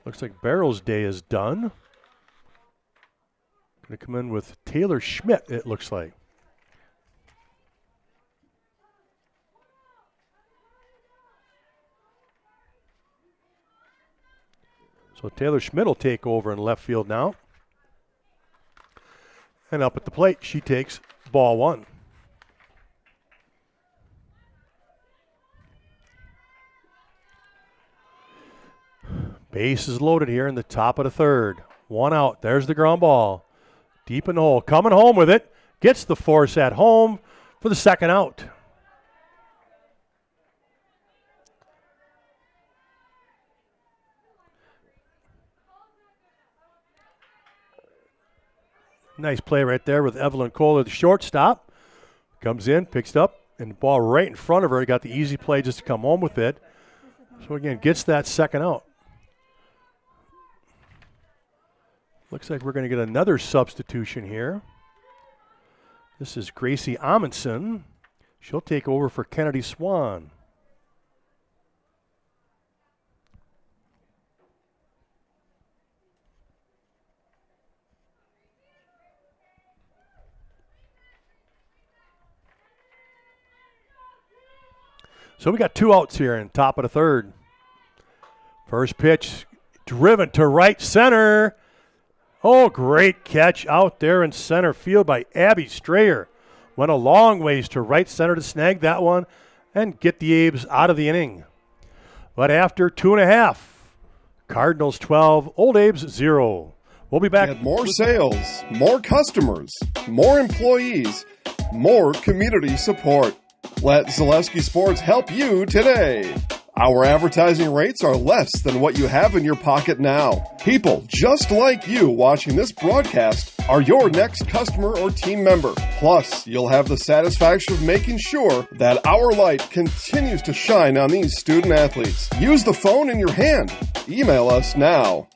Looks like Barrow's day is done. Going to come in with Taylor Schmidt, it looks like. So Taylor Schmidt will take over in left field now. And up at the plate, she takes ball 1. Base is loaded here in the top of the third. 1 out. There's the ground ball. Deep in the hole. Coming home with it. Gets the force at home for the second out. Nice play right there with Evelyn Kohler, the shortstop. Comes in, picks it up, and the ball right in front of her. Got the easy play just to come home with it. So again, gets that second out. Looks like we're going to get another substitution here. This is Gracie Amundsen. She'll take over for Kennedy Swan. So we got 2 outs here in top of the third. First pitch driven to right center. Oh, great catch out there in center field by Abby Strayer. Went a long ways to right center to snag that one and get the Abes out of the inning. But after 2.5, Cardinals 12, Old Abes 0. We'll be back. Get more sales, more customers, more employees, more community support. Let Zaleski Sports help you today. Our advertising rates are less than what you have in your pocket now. People just like you watching this broadcast are your next customer or team member. Plus, you'll have the satisfaction of making sure that our light continues to shine on these student athletes. Use the phone in your hand. Email us now.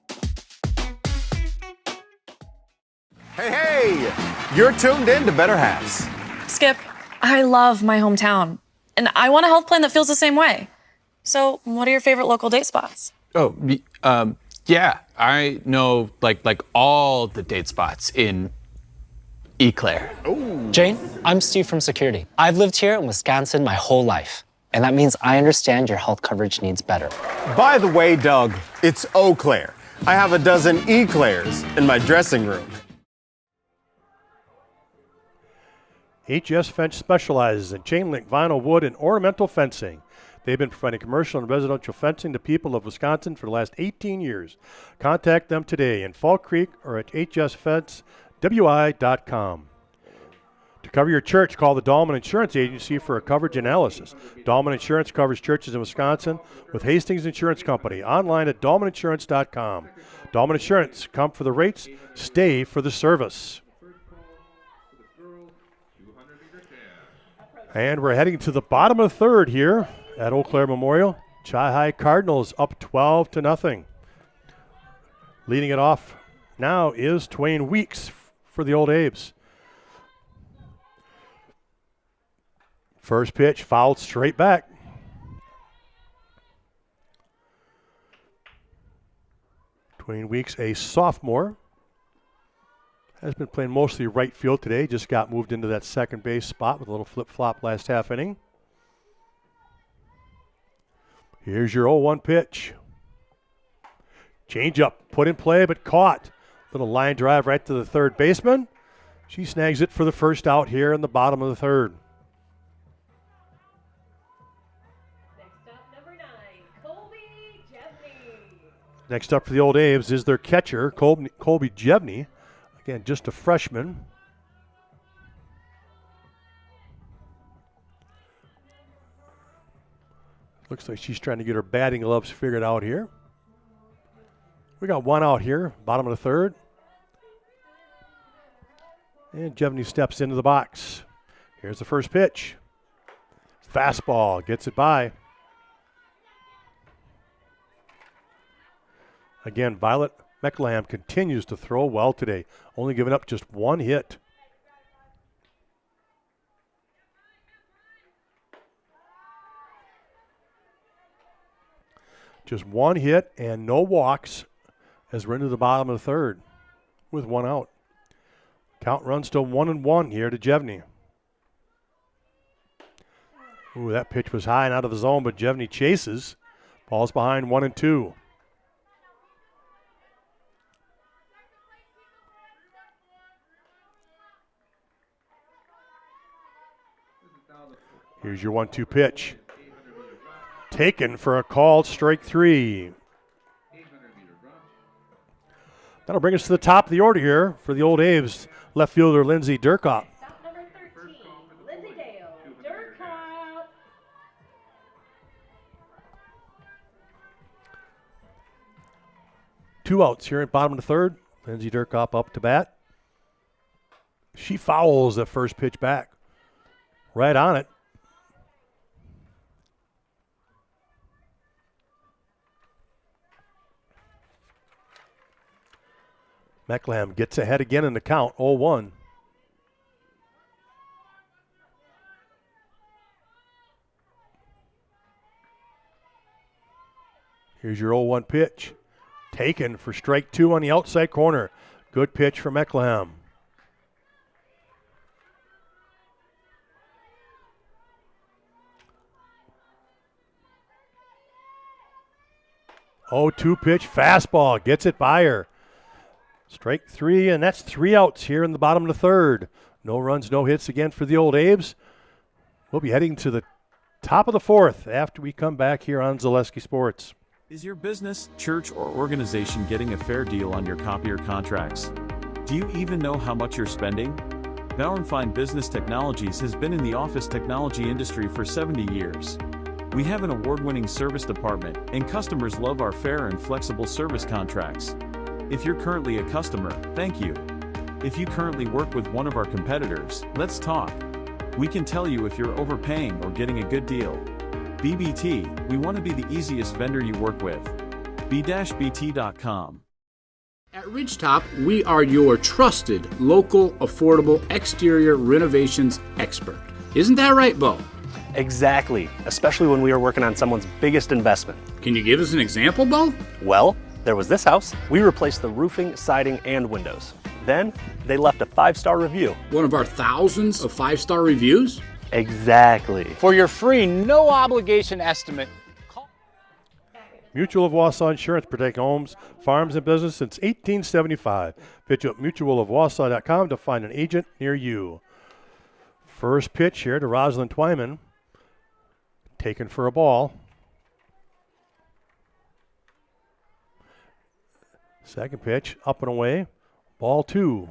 Hey, you're tuned in to Better Halves. Skip, I love my hometown, and I want a health plan that feels the same way. So, what are your favorite local date spots? Oh, yeah, I know like all the date spots in Eau Claire. Jane, I'm Steve from security. I've lived here in Wisconsin my whole life, and that means I understand your health coverage needs better. By the way, Doug, it's Eau Claire. I have a dozen Eclairs in my dressing room. HS Fence specializes in chain link, vinyl, wood, and ornamental fencing. They've been providing commercial and residential fencing to people of Wisconsin for the last 18 years. Contact them today in Fall Creek or at hsfencewi.com. To cover your church, call the Dahlman Insurance Agency for a coverage analysis. Dahlman Insurance covers churches in Wisconsin with Hastings Insurance Company. Online at dahlmaninsurance.com. Dahlman Insurance, come for the rates, stay for the service. And we're heading to the bottom of the third here at Eau Claire Memorial. Chi-High Cardinals up 12-0. Leading it off now is Twain Weeks for the Old Abe's. First pitch fouled straight back. Twain Weeks, a sophomore, has been playing mostly right field today. Just got moved into that second base spot with a little flip-flop last half inning. Here's your 0-1 pitch. Change up, put in play, but caught. Little line drive right to the third baseman. She snags it for the first out here in the bottom of the third. Next up for the Old Abe's is their catcher, Colby Jevney. Again, just a freshman. Looks like she's trying to get her batting gloves figured out here. We got one out here, bottom of the third. And Jevney steps into the box. Here's the first pitch. Fastball, gets it by. Again, Violet McLam continues to throw well today, only giving up just one hit. Just one hit and no walks as we're into the bottom of the third with one out. Count runs to 1-1 here to Jevney. Ooh, that pitch was high and out of the zone, but Jevney chases. Ball's behind 1-2. Here's your 1-2 pitch. Taken for a called strike three. That'll bring us to the top of the order here for the Old Abe's left fielder Lindsay Durkop. Stop number 13, Lindsay Dale, Durkop. Two outs here at bottom of the third. Lindsay Durkop up to bat. She fouls the first pitch back. Right on it. McLam gets ahead again in the count, 0-1. Here's your 0-1 pitch. Taken for strike two on the outside corner. Good pitch for McLam. Oh, 2 pitch fastball. Gets it by her. Strike three, and that's 3 outs here in the bottom of the third. No runs, no hits again for the Old Abe's. We'll be heading to the top of the fourth after we come back here on Zaleski Sports. Is your business, church, or organization getting a fair deal on your copier contracts? Do you even know how much you're spending? Bauer & Fine Business Technologies has been in the office technology industry for 70 years. We have an award-winning service department, and customers love our fair and flexible service contracts. If you're currently a customer, thank you. If you currently work with one of our competitors, let's talk. We can tell you if you're overpaying or getting a good deal. BBT, we want to be the easiest vendor you work with. b-bt.com. At Ridgetop, we are your trusted, local, affordable exterior renovations expert. Isn't that right, Bo? Exactly, especially when we are working on someone's biggest investment. Can you give us an example, Bo? Well, there was this house. We replaced the roofing, siding, and windows. Then they left a 5-star review. One of our thousands of 5-star reviews? Exactly. For your free, no obligation estimate, call Mutual of Wausau Insurance, protecting homes, farms, and business since 1875. Visit mutualofwausau.com to find an agent near you. First pitch here to Rosalind Twyman. Taken for a ball. Second pitch, up and away. Ball 2.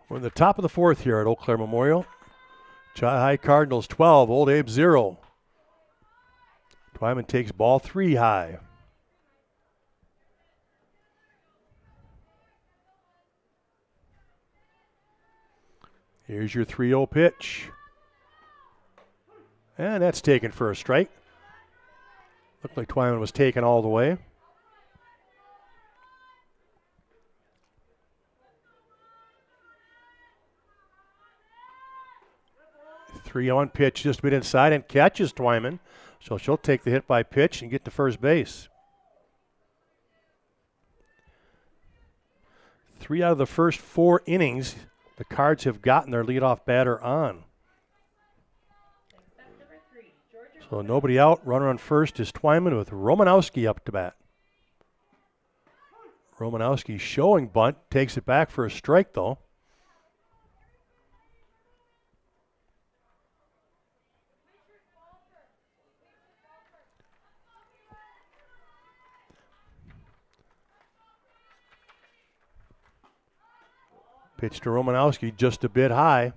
We're in the top of the 4th here at Eau Claire Memorial. Chi-High Cardinals 12, Old Abe 0. Twyman takes ball 3 high. Here's your 3-0 pitch. And that's taken for a strike. Looked like Twyman was taken all the way. Three on pitch just a bit inside and catches Twyman. So she'll take the hit by pitch and get to first base. 3 out of the first 4 innings, the Cards have gotten their leadoff batter on. So nobody out. Runner on first is Twyman with Romanowski up to bat. Romanowski showing bunt. Takes it back for a strike, though. Pitch to Romanowski just a bit high.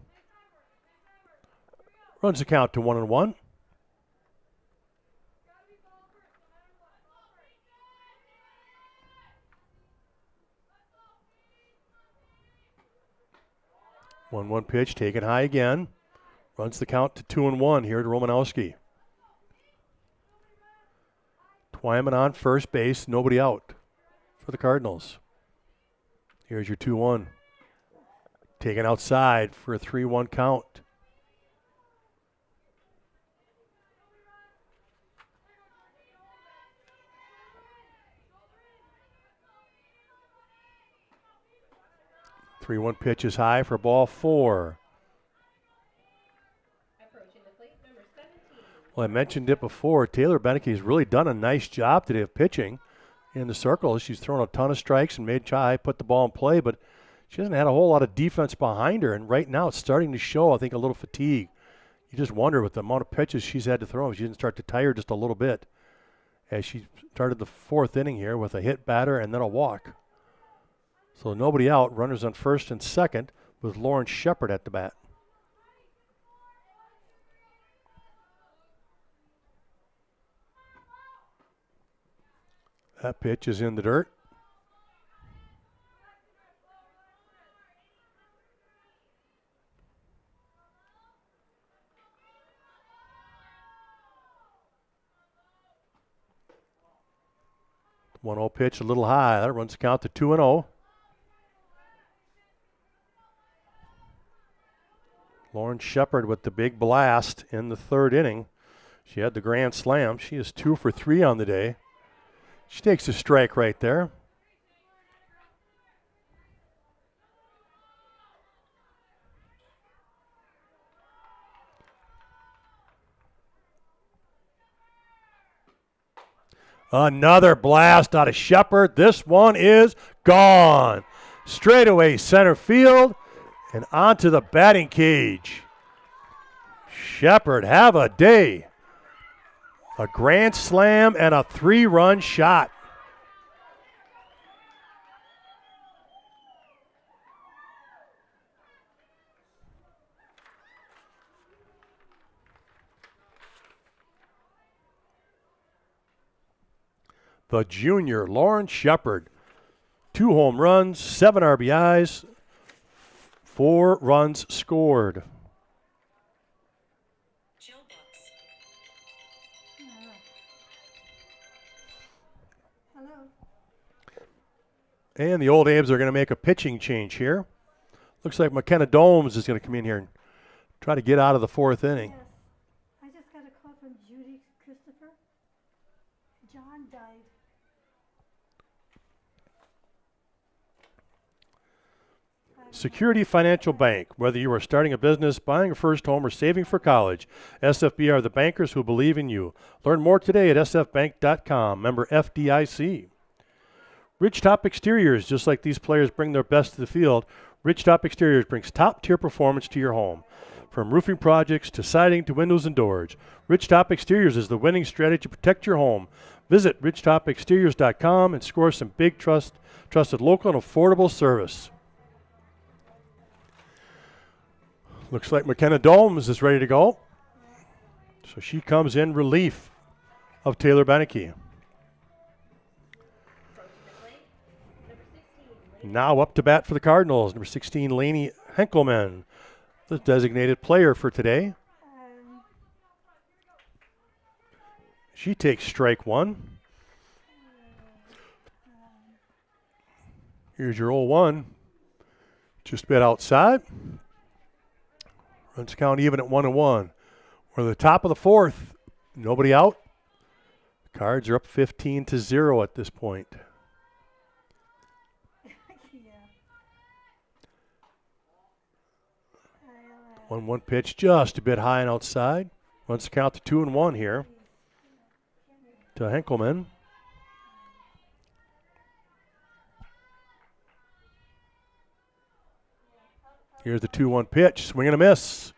Runs the count to 1-1. One pitch taken high again. Runs the count to 2-1 here to Romanowski. Twyman on first base, nobody out for the Cardinals. Here's your 2-1. Taken outside for a 3-1 count. Three-one pitch is high for ball 4. Well, I mentioned it before. Taylor Beneke really done a nice job today of pitching in the circle. She's thrown a ton of strikes and made Chai put the ball in play, but she hasn't had a whole lot of defense behind her, and right now it's starting to show, I think, a little fatigue. You just wonder with the amount of pitches she's had to throw, if she didn't start to tire just a little bit as she started the 4th inning here with a hit batter and then a walk. So nobody out, runners on first and second with Lauren Shepard at the bat. That pitch is in the dirt. The 1-0 pitch a little high. That runs the count to 2-0. Lauren Shepard with the big blast in the 3rd inning. She had the grand slam. She is 2 for 3 on the day. She takes a strike right there. Another blast out of Shepard. This one is gone. Straightaway center field and onto the batting cage. Shepard, have a day. A grand slam and a 3-run shot. The junior, Lauren Shepard. 2 home runs, 7 RBIs, 4 runs scored. And the Old Abes are going to make a pitching change here. Looks like McKenna Domes is going to come in here and try to get out of the 4th inning. Yes. I just got a call from Judy Christopher. John died. Security Financial Bank. Whether you are starting a business, buying a first home, or saving for college, SFB are the bankers who believe in you. Learn more today at sfbank.com. Member FDIC. Ridgetop Exteriors, just like these players bring their best to the field, Ridgetop Exteriors brings top-tier performance to your home. From roofing projects to siding to windows and doors, Ridgetop Exteriors is the winning strategy to protect your home. Visit ridgetopexteriors.com and score some big trusted local and affordable service. Looks like McKenna Domes is ready to go. So she comes in relief of Taylor Beneke. Now up to bat for the Cardinals, number 16, Lainey Henkelman, the designated player for today. She takes strike one. Here's your 0-1. Just a bit outside. Runs count even at 1-1. We're at the top of the fourth. Nobody out. Cards are up 15-0 at this point. 1-1 pitch, just a bit high and outside. Runs count to 2-1 here to Henkelman. Here's the 2-1 pitch, swing and a miss.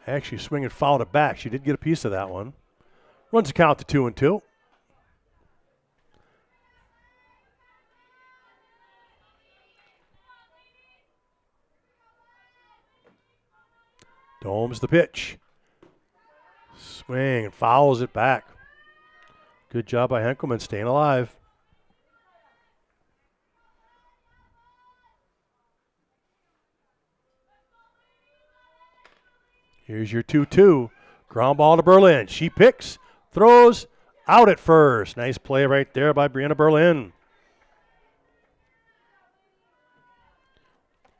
Actually, swing and fouled it back. She did get a piece of that one. Runs the count to 2-2. Domes the pitch. Swing and fouls it back. Good job by Henkelman staying alive. Here's your 2-2. Ground ball to Berlin. She picks, throws, out at first. Nice play right there by Brianna Berlin.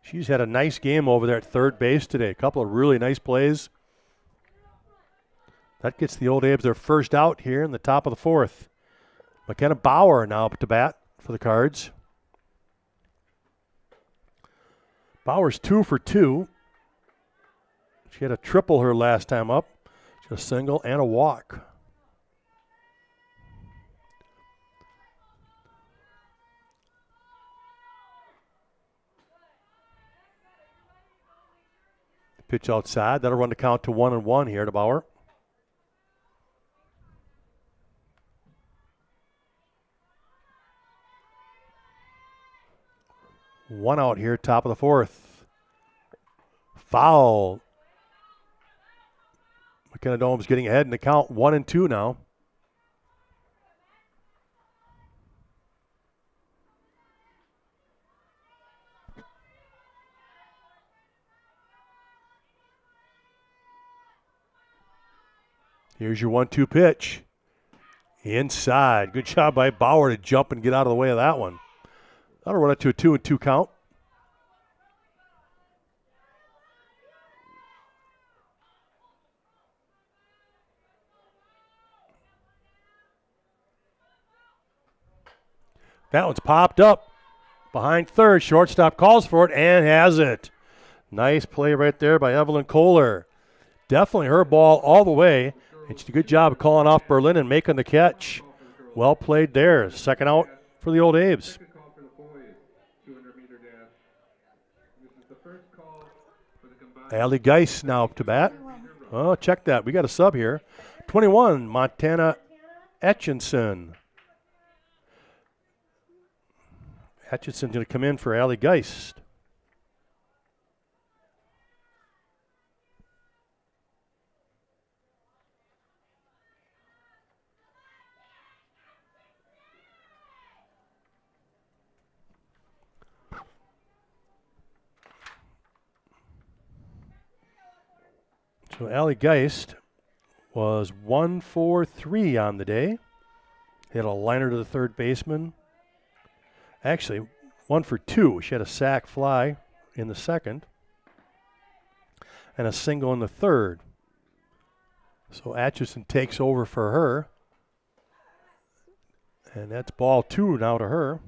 She's had a nice game over there at third base today. A couple of really nice plays. That gets the Old Abes their first out here in the top of the fourth. McKenna Bauer now up to bat for the Cards. Bauer's 2 for 2. She had a triple her last time up. She had a single and a walk. Pitch outside. That'll run the count to 1-1 here to Bauer. One out here, top of the fourth. Foul. McKenna Domes getting ahead in the count, 1-2 now. Here's your 1-2 pitch. Inside. Good job by Bauer to jump and get out of the way of that one. That'll run it to a 2-2 count. That one's popped up behind third. Shortstop calls for it and has it. Nice play right there by Evelyn Kohler. Definitely her ball all the way. And she did a good job of calling off Berlin and making the catch. Well played there. Second out for the Old Abes. Allie Geis now up to bat. Oh, check that. We got a sub here. 21, Montana Etchinson. Etchinson's going to come in for Allie Geist. So Allie Geist was 1 for 3 on the day. Hit a liner to the third baseman. Actually, 1 for 2. She had a sac fly in the second and a single in the third. So Atchison takes over for her. And that's ball 2 now to her.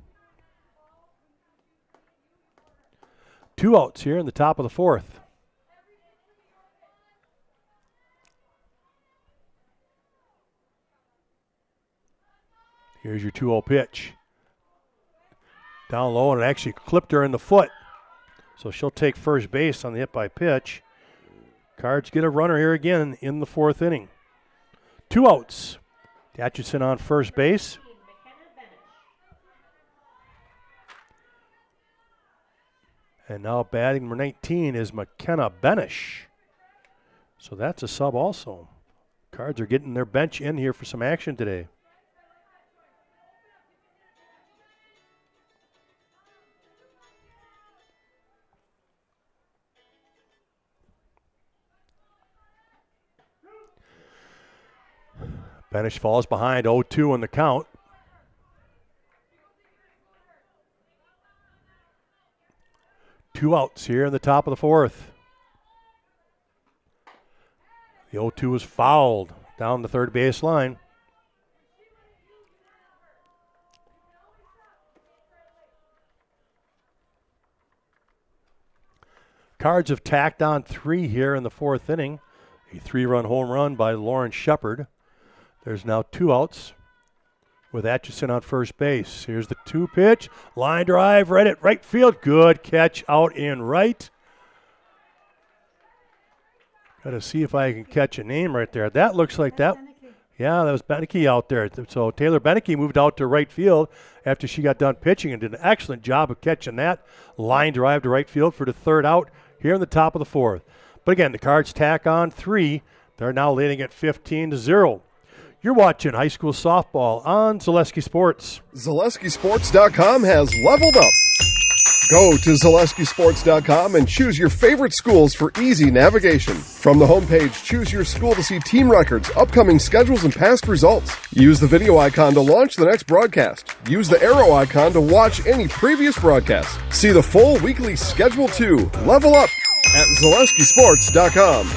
2 outs here in the top of the fourth. Here's your 2-0 pitch. down low, and it actually clipped her in the foot. So she'll take first base on the hit by pitch. Cards get a runner here again in the 4th inning. 2 outs. Atchison on first base. And now batting number 19 is McKenna Benish. So that's a sub also. Cards are getting their bench in here for some action today. Benish falls behind 0-2 on the count. Two outs here in the top of the 4th. The 0-2 was fouled down the third base line. Cards have tacked on 3 here in the 4th inning. A 3-run home run by Lauren Shepard. There's now 2 outs with Atchison on first base. Here's the 2 pitch. Line drive right at right field. Good catch out in right. Got to see if I can catch a name right there. That looks like that. Yeah, that was Beneke out there. So Taylor Beneke moved out to right field after she got done pitching and did an excellent job of catching that. Line drive to right field for the 3rd out here in the top of the 4th. But again, the Cards tack on 3. They're now leading at 15-0. You're watching high school softball on Zaleski Sports. ZaleskiSports.com has leveled up. Go to ZaleskiSports.com and choose your favorite schools for easy navigation. From the homepage, choose your school to see team records, upcoming schedules, and past results. Use the video icon to launch the next broadcast. Use the arrow icon to watch any previous broadcast. See the full weekly schedule too. Level up at ZaleskiSports.com.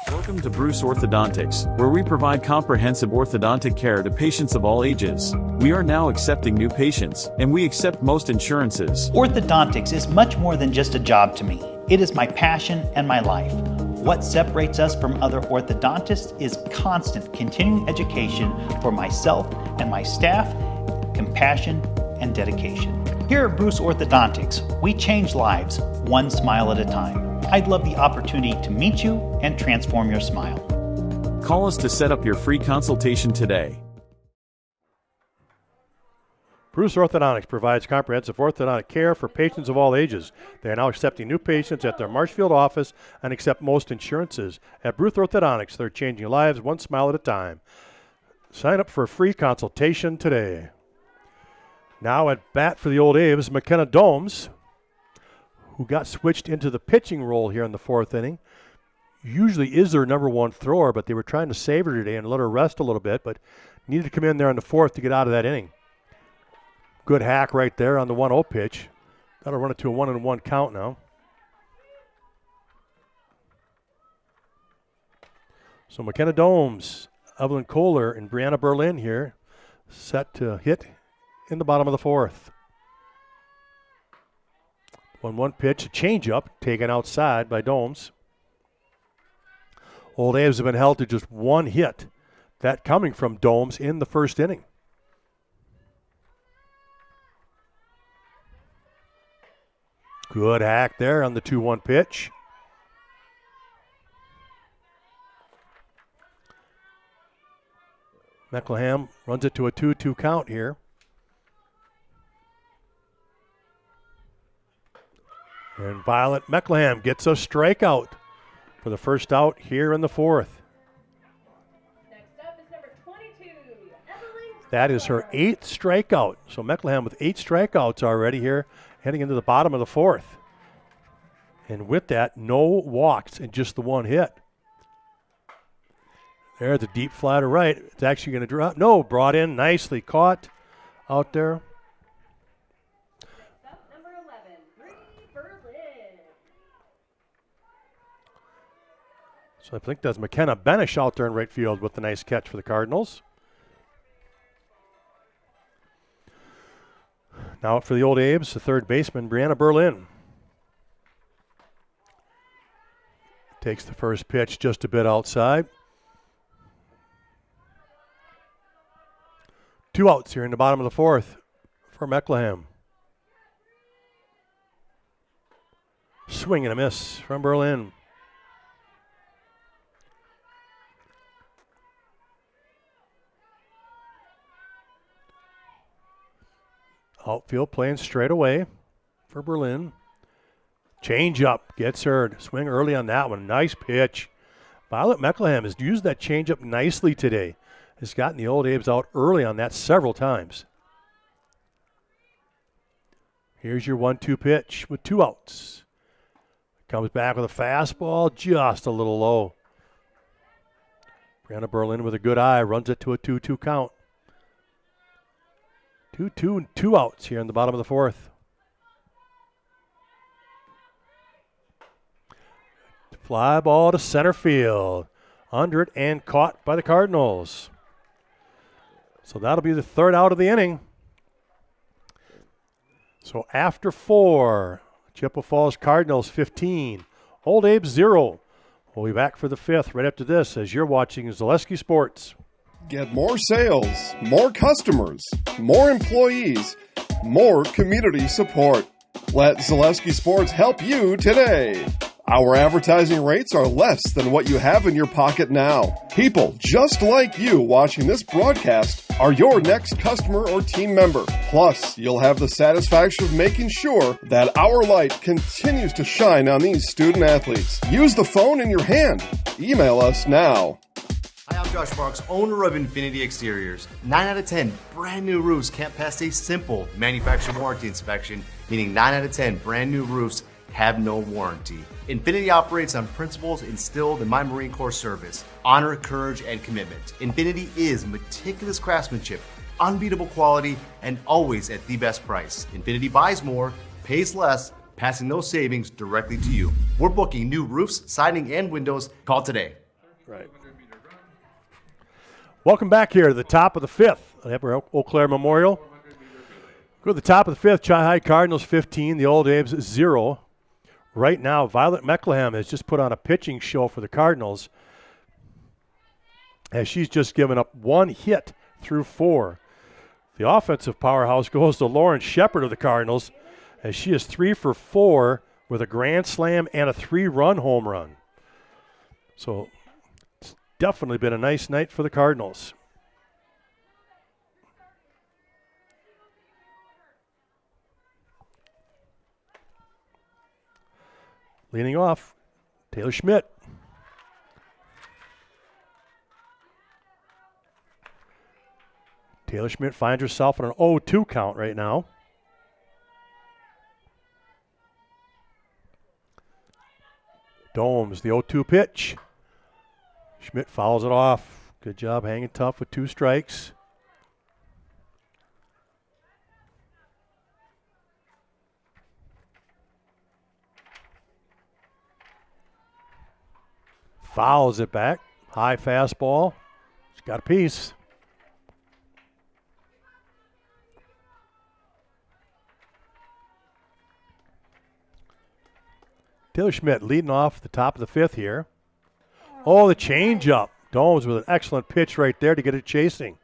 Welcome to Bruce Orthodontics, where we provide comprehensive orthodontic care to patients of all ages. We are now accepting new patients, and we accept most insurances. Orthodontics is much more than just a job to me. It is my passion and my life. What separates us from other orthodontists is constant continuing education for myself and my staff, compassion, and dedication. Here at Bruce Orthodontics, we change lives one smile at a time. I'd love the opportunity to meet you and transform your smile. Call us to set up your free consultation today. Bruce Orthodontics provides comprehensive orthodontic care for patients of all ages. They are now accepting new patients at their Marshfield office and accept most insurances. At Bruce Orthodontics, they're changing lives one smile at a time. Sign up for a free consultation today. Now at bat for the Old Aves, McKenna Domes, who got switched into the pitching role here in the 4th inning. Usually is their number 1 thrower, but they were trying to save her today and let her rest a little bit, but needed to come in there in the 4th to get out of that inning. Good hack right there on the 1-0 pitch. That'll run it to a 1-1 count now. So McKenna Domes, Evelyn Kohler, and Brianna Berlin here set to hit in the bottom of the 4th. 1-1 pitch, a changeup taken outside by Domes. Old Aves have been held to just 1 hit. That coming from Domes in the 1st inning. Good hack there on the 2-1 pitch. Meckleham runs it to a 2-2 count here. And Violet Meckleham gets a strikeout for the first out here in the 4th. Next up is number 22, Evelyn. That is her 8th strikeout. So Meckleham with 8 strikeouts already here, heading into the bottom of the 4th. And with that, no walks and just the 1 hit. There's a deep fly to right. It's actually going to drop. No, brought in, nicely caught out there. So I think that's McKenna Benish out there in right field with the nice catch for the Cardinals. Now for the Old Aves, the 3rd baseman, Brianna Berlin. Takes the first pitch just a bit outside. 2 outs here in the bottom of the 4th for Meckleham. Swing and a miss from Berlin. Outfield playing straight away for Berlin. Change up, gets her. Swing early on that one. Nice pitch. Violet Meckleham has used that change up nicely today. Has gotten the Old Abes out early on that several times. Here's your 1-2 pitch with 2 outs. Comes back with a fastball, just a little low. Brianna Berlin with a good eye, runs it to a 2-2 count. 2-2 and 2 outs here in the bottom of the 4th. Fly ball to center field. Under it and caught by the Cardinals. So that'll be the 3rd out of the inning. So after 4, Chippewa Falls Cardinals 15, Old Abe 0. We'll be back for the 5th right after this as you're watching Zaleski Sports. Get more sales, more customers, more employees, more community support. Let Zaleski Sports help you today. Our advertising rates are less than what you have in your pocket now. People just like you watching this broadcast are your next customer or team member. Plus, you'll have the satisfaction of making sure that our light continues to shine on these student athletes. Use the phone in your hand. Email us now. Hi, I'm Josh Marks, owner of Infinity Exteriors. 9 out of 10 brand new roofs can't pass a simple manufacturer warranty inspection, meaning 9 out of 10 brand new roofs have no warranty. Infinity operates on principles instilled in my Marine Corps service: honor, courage, and commitment. Infinity is meticulous craftsmanship, unbeatable quality, and always at the best price. Infinity buys more, pays less, passing those savings directly to you. We're booking new roofs, siding, and windows. Call today. Right. Welcome back here to the top of the 5th at Eau Claire Memorial. Go to the top of the 5th, Chi-High Cardinals 15, the Old Abes 0. Right now, Violet Meckleham has just put on a pitching show for the Cardinals as she's just given up 1 hit through 4. The offensive powerhouse goes to Lauren Shepard of the Cardinals as she is 3 for 4 with a grand slam and a 3-run home run. So it's definitely been a nice night for the Cardinals. Leading off, Taylor Schmidt. Taylor Schmidt finds herself on an 0-2 count right now. Domes, the 0-2 pitch. Schmidt fouls it off. Good job hanging tough with 2 strikes. Fouls it back. High fastball. She's got a piece. Taylor Schmidt leading off the top of the 5th here. Oh, the changeup. Domes with an excellent pitch right there to get it chasing.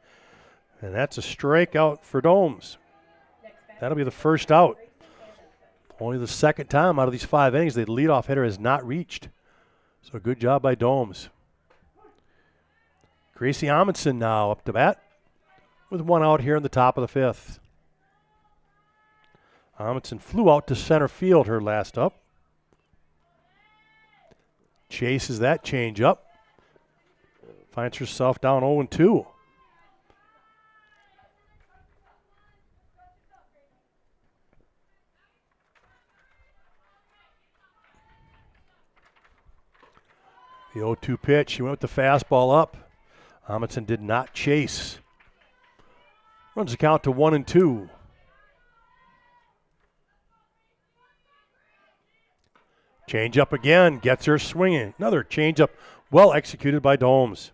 And that's a strikeout for Domes. That'll be the first out. Only the 2nd time out of these 5 innings the leadoff hitter has not reached. So good job by Domes. Gracie Amundsen now up to bat with 1 out here in the top of the 5th. Amundsen flew out to center field her last up. Chases that change up. Finds herself down 0-2. The 0-2 pitch, she went with the fastball up. Amundsen did not chase. Runs the count to 1-2. Change up again, gets her swinging. Another change up, well executed by Domes.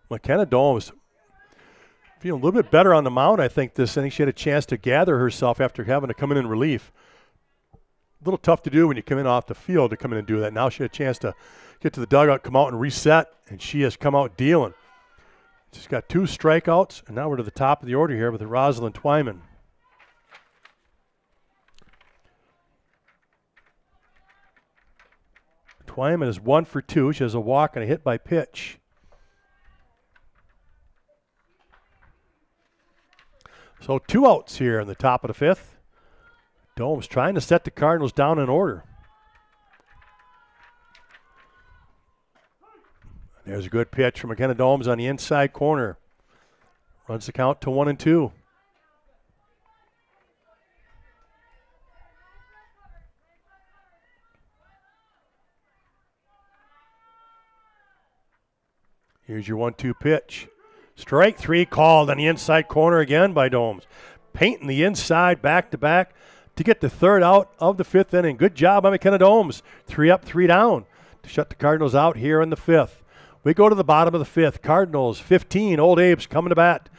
McKenna Domes feeling a little bit better on the mound, I think, this inning. She had a chance to gather herself after having to come in relief. A little tough to do when you come in off the field to come in and do that. Now she had a chance to get to the dugout, come out and reset, and she has come out dealing. She's got 2 strikeouts, and now we're to the top of the order here with Rosalind Twyman. Twyman is 1 for 2. She has a walk and a hit by pitch. So 2 outs here in the top of the 5th. Domes trying to set the Cardinals down in order. There's a good pitch from McKenna Domes on the inside corner. Runs the count to 1-2. Here's your 1-2 pitch. Strike 3 called on the inside corner again by Domes. Painting the inside back to back to get the 3rd out of the 5th inning. Good job by McKenna Domes. 3 up, 3 down to shut the Cardinals out here in the 5th. We go to the bottom of the 5th. Cardinals 15, Old Abe's coming to bat.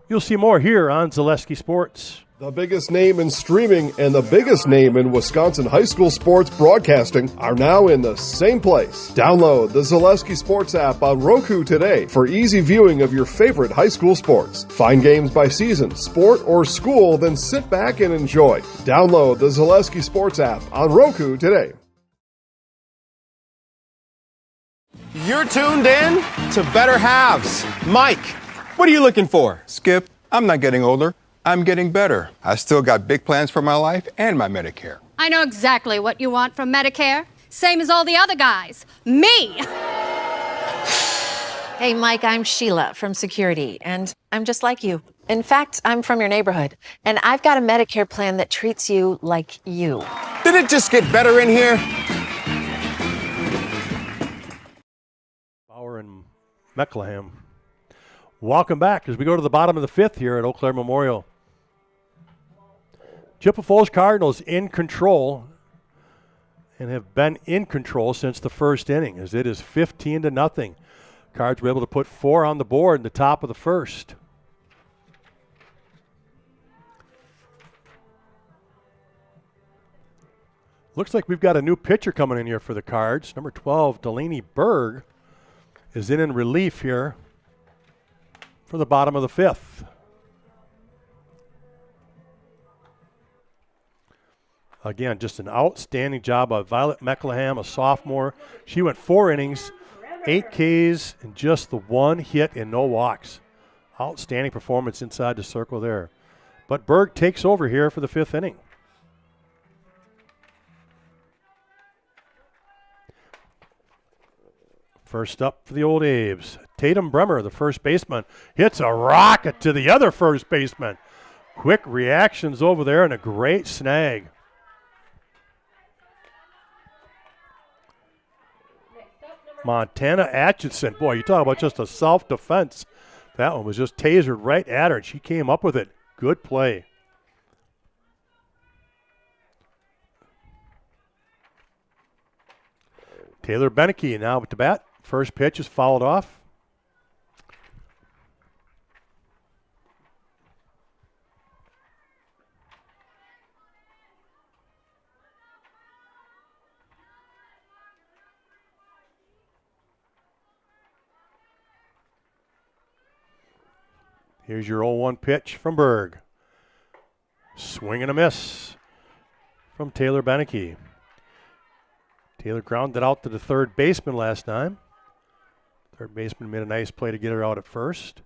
You'll see more here on Zaleski Sports. The biggest name in streaming and the biggest name in Wisconsin high school sports broadcasting are now in the same place. Download the Zaleski Sports app on Roku today for easy viewing of your favorite high school sports. Find games by season, sport, or school, then sit back and enjoy. Download the Zaleski Sports app on Roku today. You're tuned in to Better Halves. Mike, what are you looking for? Skip, I'm not getting older. I'm getting better. I still got big plans for my life and my Medicare. I know exactly what you want from Medicare. Same as all the other guys. Me! Hey, Mike, I'm Sheila from Security, and I'm just like you. In fact, I'm from your neighborhood, and I've got a Medicare plan that treats you like you. Did it just get better in here? Bauer and Meckleham. Welcome back as we go to the bottom of the 5th here at Eau Claire Memorial. Chippewa Falls Cardinals in control and have been in control since the 1st inning as it is 15-0. Cards were able to put 4 on the board in the top of the 1st. Looks like we've got a new pitcher coming in here for the Cards. Number 12, Delaney Berg, is in relief here for the bottom of the 5th. Again, just an outstanding job by Violet Meckleham, a sophomore. She went 4 innings, 8 Ks, and just the 1 hit and no walks. Outstanding performance inside the circle there. But Berg takes over here for the 5th inning. First up for the Old Abe's, Tatum Bremer, the first baseman, hits a rocket to the other first baseman. Quick reactions over there and a great snag. Montana Atchison. Boy, you talk about just a self-defense. That one was just tasered right at her, and she came up with it. Good play. Taylor Beneke now to bat. First pitch is fouled off. Here's your 0-1 pitch from Berg. Swing and a miss from Taylor Beneke. Taylor grounded out to the third baseman last time. Third baseman made a nice play to get her out at first.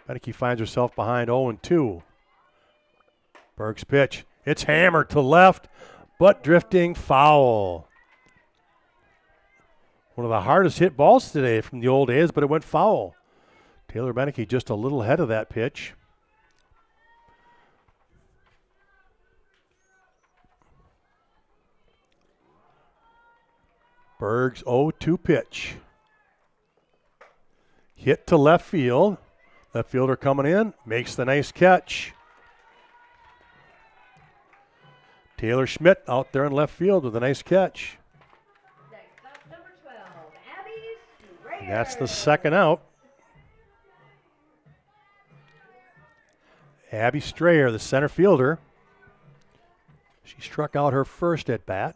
Beneke finds herself behind 0-2. Berg's pitch. It's hammered to left, but drifting foul. One of the hardest hit balls today from the Old A's, but it went foul. Taylor Beneke just a little ahead of that pitch. Berg's 0-2 pitch. Hit to left field. Left fielder coming in, makes the nice catch. Taylor Schmidt out there in left field with a nice catch. Next up, number 12, Abby Strayer. And that's the second out. Abby Strayer, the center fielder. She struck out her first at bat.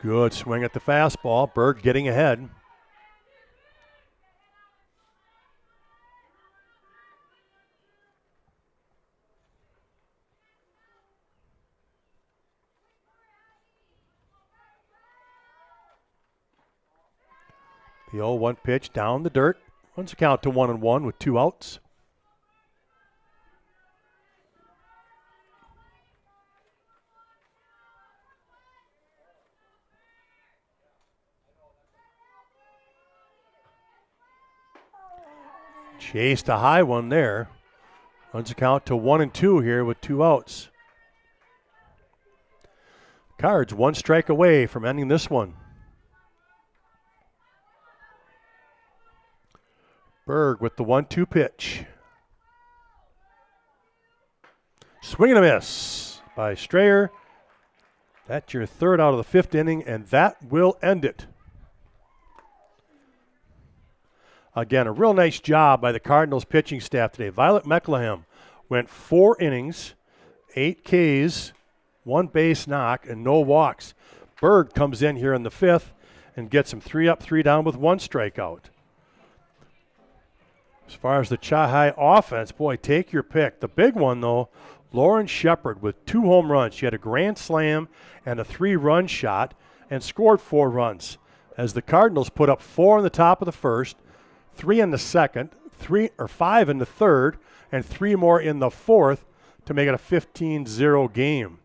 Good swing at the fastball. Berg getting ahead. The 0-1 pitch down the dirt. Runs the count to 1-1 with 2 outs. Chased a high one there. Runs the count to 1-2 here with 2 outs. Cards 1 strike away from ending this one. Berg with the 1-2 pitch. Swing and a miss by Strayer. That's your 3rd out of the 5th inning, and that will end it. Again, a real nice job by the Cardinals pitching staff today. Violet Meckleham went 4 innings, 8 Ks, 1 base knock, and no walks. Berg comes in here in the 5th and gets him 3 up, 3 down with 1 strikeout. As far as the Chi-Hi offense, boy, take your pick. The big one, though, Lauren Shepard with 2 home runs. She had a grand slam and a 3-run shot and scored 4 runs. As the Cardinals put up 4 in the top of the 1st, 3 in the 2nd, 5 in the 3rd, and 3 more in the 4th to make it a 15-0 game.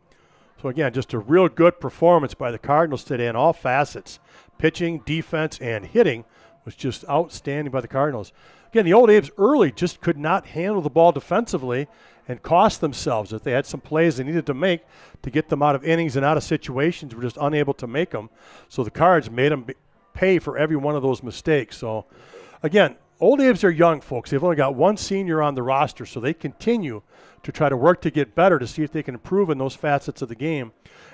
So again, just a real good performance by the Cardinals today in all facets. Pitching, defense, and hitting was just outstanding by the Cardinals. Again, the Old A's early just could not handle the ball defensively and cost themselves. If they had some plays they needed to make to get them out of innings and out of situations, were just unable to make them. So the Cards made them pay for every one of those mistakes. So again, Old A's are young folks. They've only got 1 senior on the roster, so they continue to try to work to get better to see if they can improve in those facets of the game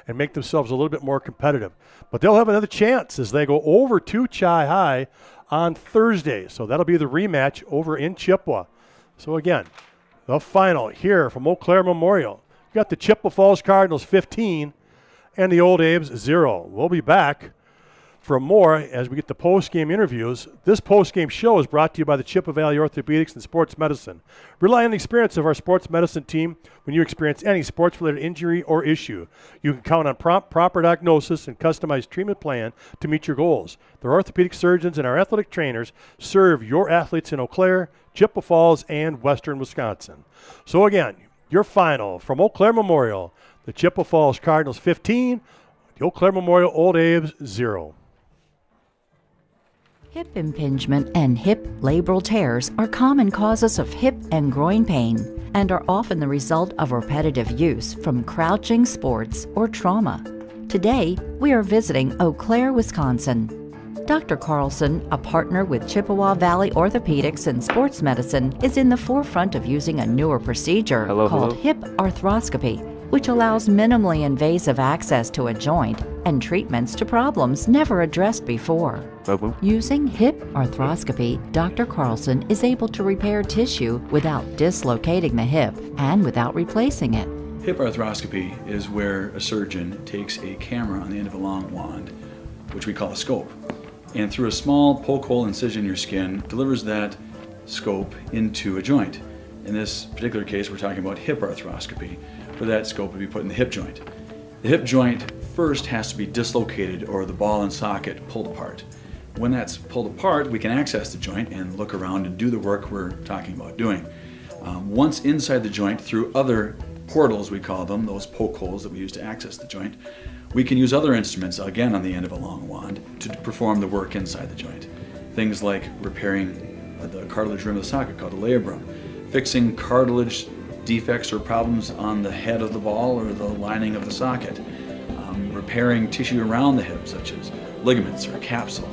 and make themselves a little bit more competitive. But they'll have another chance as they go over to Chi-Hi on Thursday. So that'll be the rematch over in Chippewa. So again, the final here from Eau Claire Memorial. We've got the Chippewa Falls Cardinals 15 and the Old A's 0. We'll be back for more as we get the post-game interviews. This post-game show is brought to you by the Chippewa Valley Orthopedics and Sports Medicine. Rely on the experience of our sports medicine team when you experience any sports-related injury or issue. You can count on prompt, proper diagnosis and customized treatment plan to meet your goals. Their orthopedic surgeons and our athletic trainers serve your athletes in Eau Claire, Chippewa Falls, and Western Wisconsin. So again, your final from Eau Claire Memorial, the Chippewa Falls Cardinals 15, the Eau Claire Memorial Old A's 0. Hip impingement and hip labral tears are common causes of hip and groin pain and are often the result of repetitive use from crouching sports or trauma. Today, we are visiting Eau Claire, Wisconsin. Dr. Carlson, a partner with Chippewa Valley Orthopedics and Sports Medicine, is in the forefront of using a newer procedure called hip arthroscopy, which allows minimally invasive access to a joint and treatments to problems never addressed before. Using hip arthroscopy, Dr. Carlson is able to repair tissue without dislocating the hip and without replacing it. Hip arthroscopy is where a surgeon takes a camera on the end of a long wand, which we call a scope, and through a small poke hole incision in your skin, delivers that scope into a joint. In this particular case, we're talking about hip arthroscopy, where that scope would be put in the hip joint. The hip joint first has to be dislocated or the ball and socket pulled apart. When that's pulled apart, we can access the joint and look around and do the work we're talking about doing. Once inside the joint, through other portals, we call them, those poke holes that we use to access the joint, we can use other instruments, again on the end of a long wand, to perform the work inside the joint. Things like repairing the cartilage rim of the socket, called a labrum, fixing cartilage defects or problems on the head of the ball or the lining of the socket, repairing tissue around the hip, such as ligaments or capsule,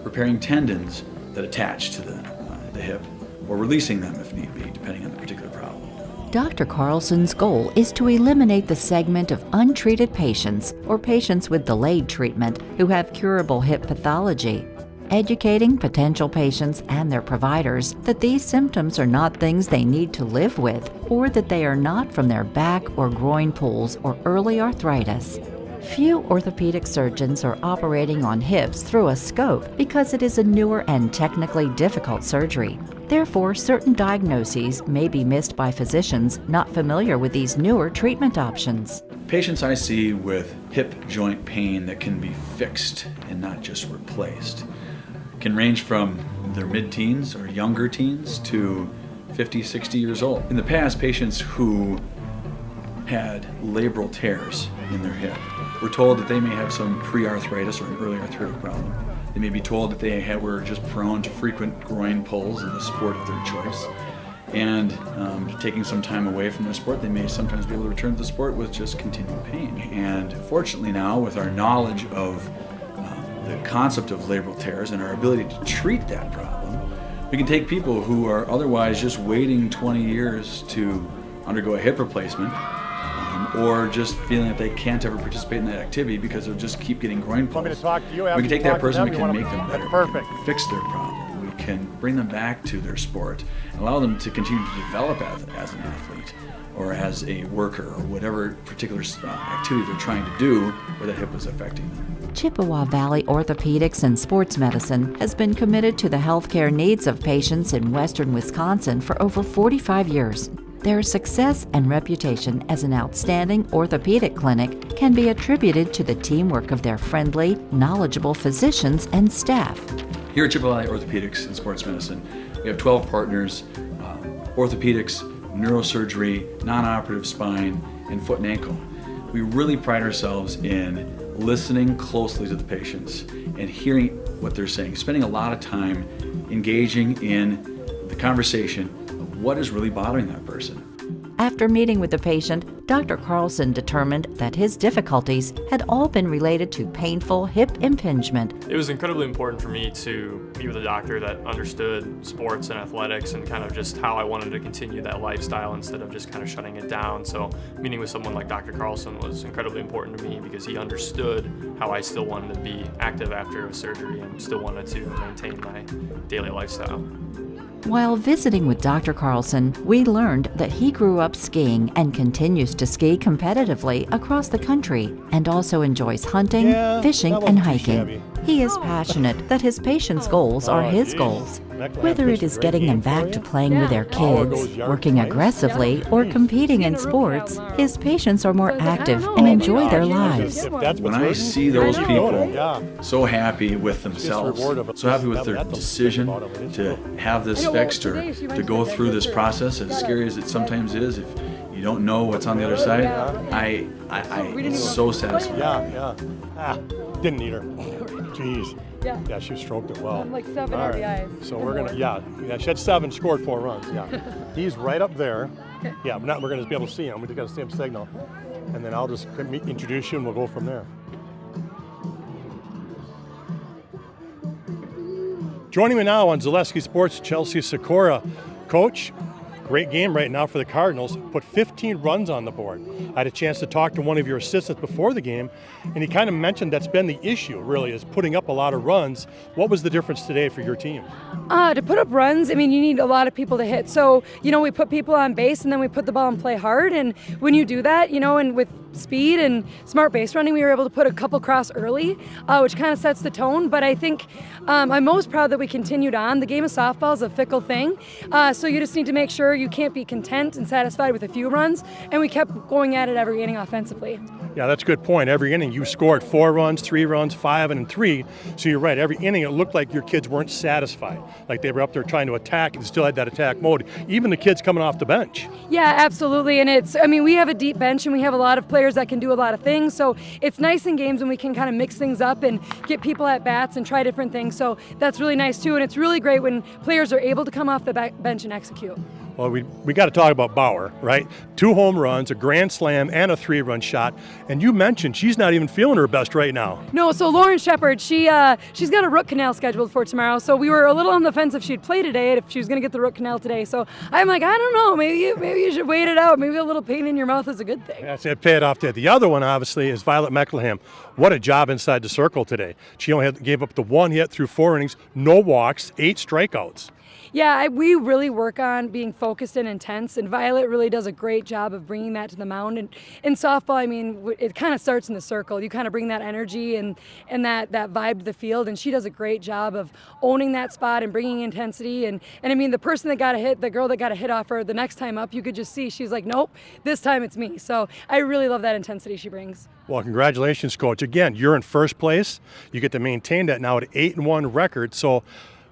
repairing tendons that attach to the hip, or releasing them if need be, depending on the particular problem. Dr. Carlson's goal is to eliminate the segment of untreated patients or patients with delayed treatment who have curable hip pathology, educating potential patients and their providers that these symptoms are not things they need to live with, or that they are not from their back or groin pulls or early arthritis. Few orthopedic surgeons are operating on hips through a scope because it is a newer and technically difficult surgery. Therefore, certain diagnoses may be missed by physicians not familiar with these newer treatment options. Patients I see with hip joint pain that can be fixed and not just replaced can range from their mid-teens or younger teens to 50, 60 years old. In the past, patients who had labral tears in their hip were told that they may have some pre-arthritis or an early arthritic problem. They may be told that they were just prone to frequent groin pulls in the sport of their choice. And taking some time away from their sport, they may sometimes be able to return to the sport with just continued pain. And fortunately now, with our knowledge of the concept of labral tears and our ability to treat that problem, we can take people who are otherwise just waiting 20 years to undergo a hip replacement, or just feeling that they can't ever participate in that activity because they'll just keep getting groin pulls. We can take that person, we can make them better, we can fix their problem, we can bring them back to their sport, and allow them to continue to develop as an athlete or as a worker or whatever particular activity they're trying to do where that hip is affecting them. Chippewa Valley Orthopedics and Sports Medicine has been committed to the healthcare needs of patients in western Wisconsin for over 45 years. Their success and reputation as an outstanding orthopedic clinic can be attributed to the teamwork of their friendly, knowledgeable physicians and staff. Here at Chippewa Valley Orthopedics and Sports Medicine, we have 12 partners, orthopedics, neurosurgery, non-operative spine, and foot and ankle. We really pride ourselves in listening closely to the patients and hearing what they're saying, spending a lot of time engaging in the conversation of what is really bothering that person. After meeting with the patient, Dr. Carlson determined that his difficulties had all been related to painful hip impingement. It was incredibly important for me to meet with a doctor that understood sports and athletics and kind of just how I wanted to continue that lifestyle instead of just kind of shutting it down. So meeting with someone like Dr. Carlson was incredibly important to me because he understood how I still wanted to be active after a surgery and still wanted to maintain my daily lifestyle. While visiting with Dr. Carlson, we learned that he grew up skiing and continues to ski competitively across the country and also enjoys hunting, fishing, and hiking. He is passionate that his patients' goals are his goals. Whether it is getting them back to playing with their kids, working aggressively, or competing in sports, his patients are more active and enjoy their lives. When I see those people so happy with themselves, so happy with their decision to have this fixed or to go through this process, as scary as it sometimes is, if you don't know what's on the other side, it's so satisfying. Didn't need her. Jeez. Yeah, she stroked it well. I'm like 7 All RBIs. So we're gonna, she had 7, scored 4 runs. Yeah, he's right up there. Yeah, we're gonna be able to see him. We just gotta see him signal, and then I'll just introduce you, and we'll go from there. Joining me now on Zaleski Sports, Chelsea Sikora. Coach, great game right now for the Cardinals. Put 15 runs on the board. I had a chance to talk to one of your assistants before the game, and he kind of mentioned that's been the issue, really, is putting up a lot of runs. What was the difference today for your team? To put up runs, I mean, you need a lot of people to hit. So, we put people on base, and then we put the ball and play hard. And when you do that, and with speed and smart base running, we were able to put a couple cross early, which kind of sets the tone. But I think I'm most proud that we continued on. The game of softball is a fickle thing, so you just need to make sure you can't be content and satisfied with a few runs, and we kept going at it every inning offensively. Yeah, that's a good point. Every inning you scored 4 runs, 3 runs, 5, and 3. So you're right. Every inning it looked like your kids weren't satisfied. Like they were up there trying to attack and still had that attack mode. Even the kids coming off the bench. Yeah, absolutely. And we have a deep bench and we have a lot of players that can do a lot of things. So it's nice in games when we can kind of mix things up and get people at bats and try different things. So that's really nice too. And it's really great when players are able to come off the bench and execute. Well, we got to talk about Bauer, right? 2 home runs, a grand slam, and a 3-run shot. And you mentioned she's not even feeling her best right now. No, so Lauren Shepard, she's got a root canal scheduled for tomorrow. So we were a little on the fence if she'd play today, if she was going to get the root canal today. So I'm like, I don't know, maybe you should wait it out. Maybe a little pain in your mouth is a good thing. That's it, pay it off there. The other one, obviously, is Violet Meckleham. What a job inside the circle today. She only gave up the 1 hit through 4 innings, no walks, 8 strikeouts. Yeah, we really work on being focused and intense, and Violet really does a great job of bringing that to the mound. And in softball, I mean, it kind of starts in the circle. You kind of bring that energy and that vibe to the field, and she does a great job of owning that spot and bringing intensity. And I mean, the person that got a hit, the girl that got a hit off her, the next time up, you could just see she's like, nope, this time it's me. So I really love that intensity she brings. Well, congratulations, Coach. Again, you're in first place. You get to maintain that now at 8-1 record. So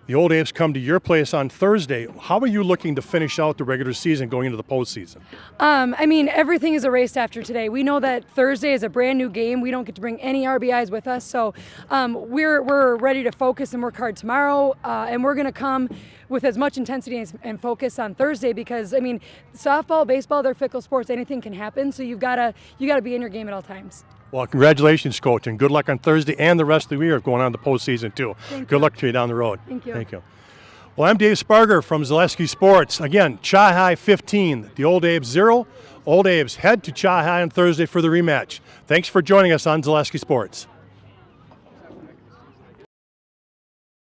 the Old Aves come to your place on Thursday. How are you looking to finish out the regular season going into the postseason? I mean, everything is erased after today. We know that Thursday is a brand new game. We don't get to bring any RBIs with us. So we're ready to focus and work hard tomorrow. And we're going to come with as much intensity and focus on Thursday because, I mean, softball, baseball, they're fickle sports. Anything can happen. So you gotta be in your game at all times. Well, congratulations, Coach, and good luck on Thursday and the rest of the year going on to the postseason, too. Good luck to you down the road. Thank you. Thank you. Well, I'm Dave Sparger from Zaleski Sports. Again, Chi-High 15, the Old Aves 0. Old Aves head to Chi-High on Thursday for the rematch. Thanks for joining us on Zaleski Sports.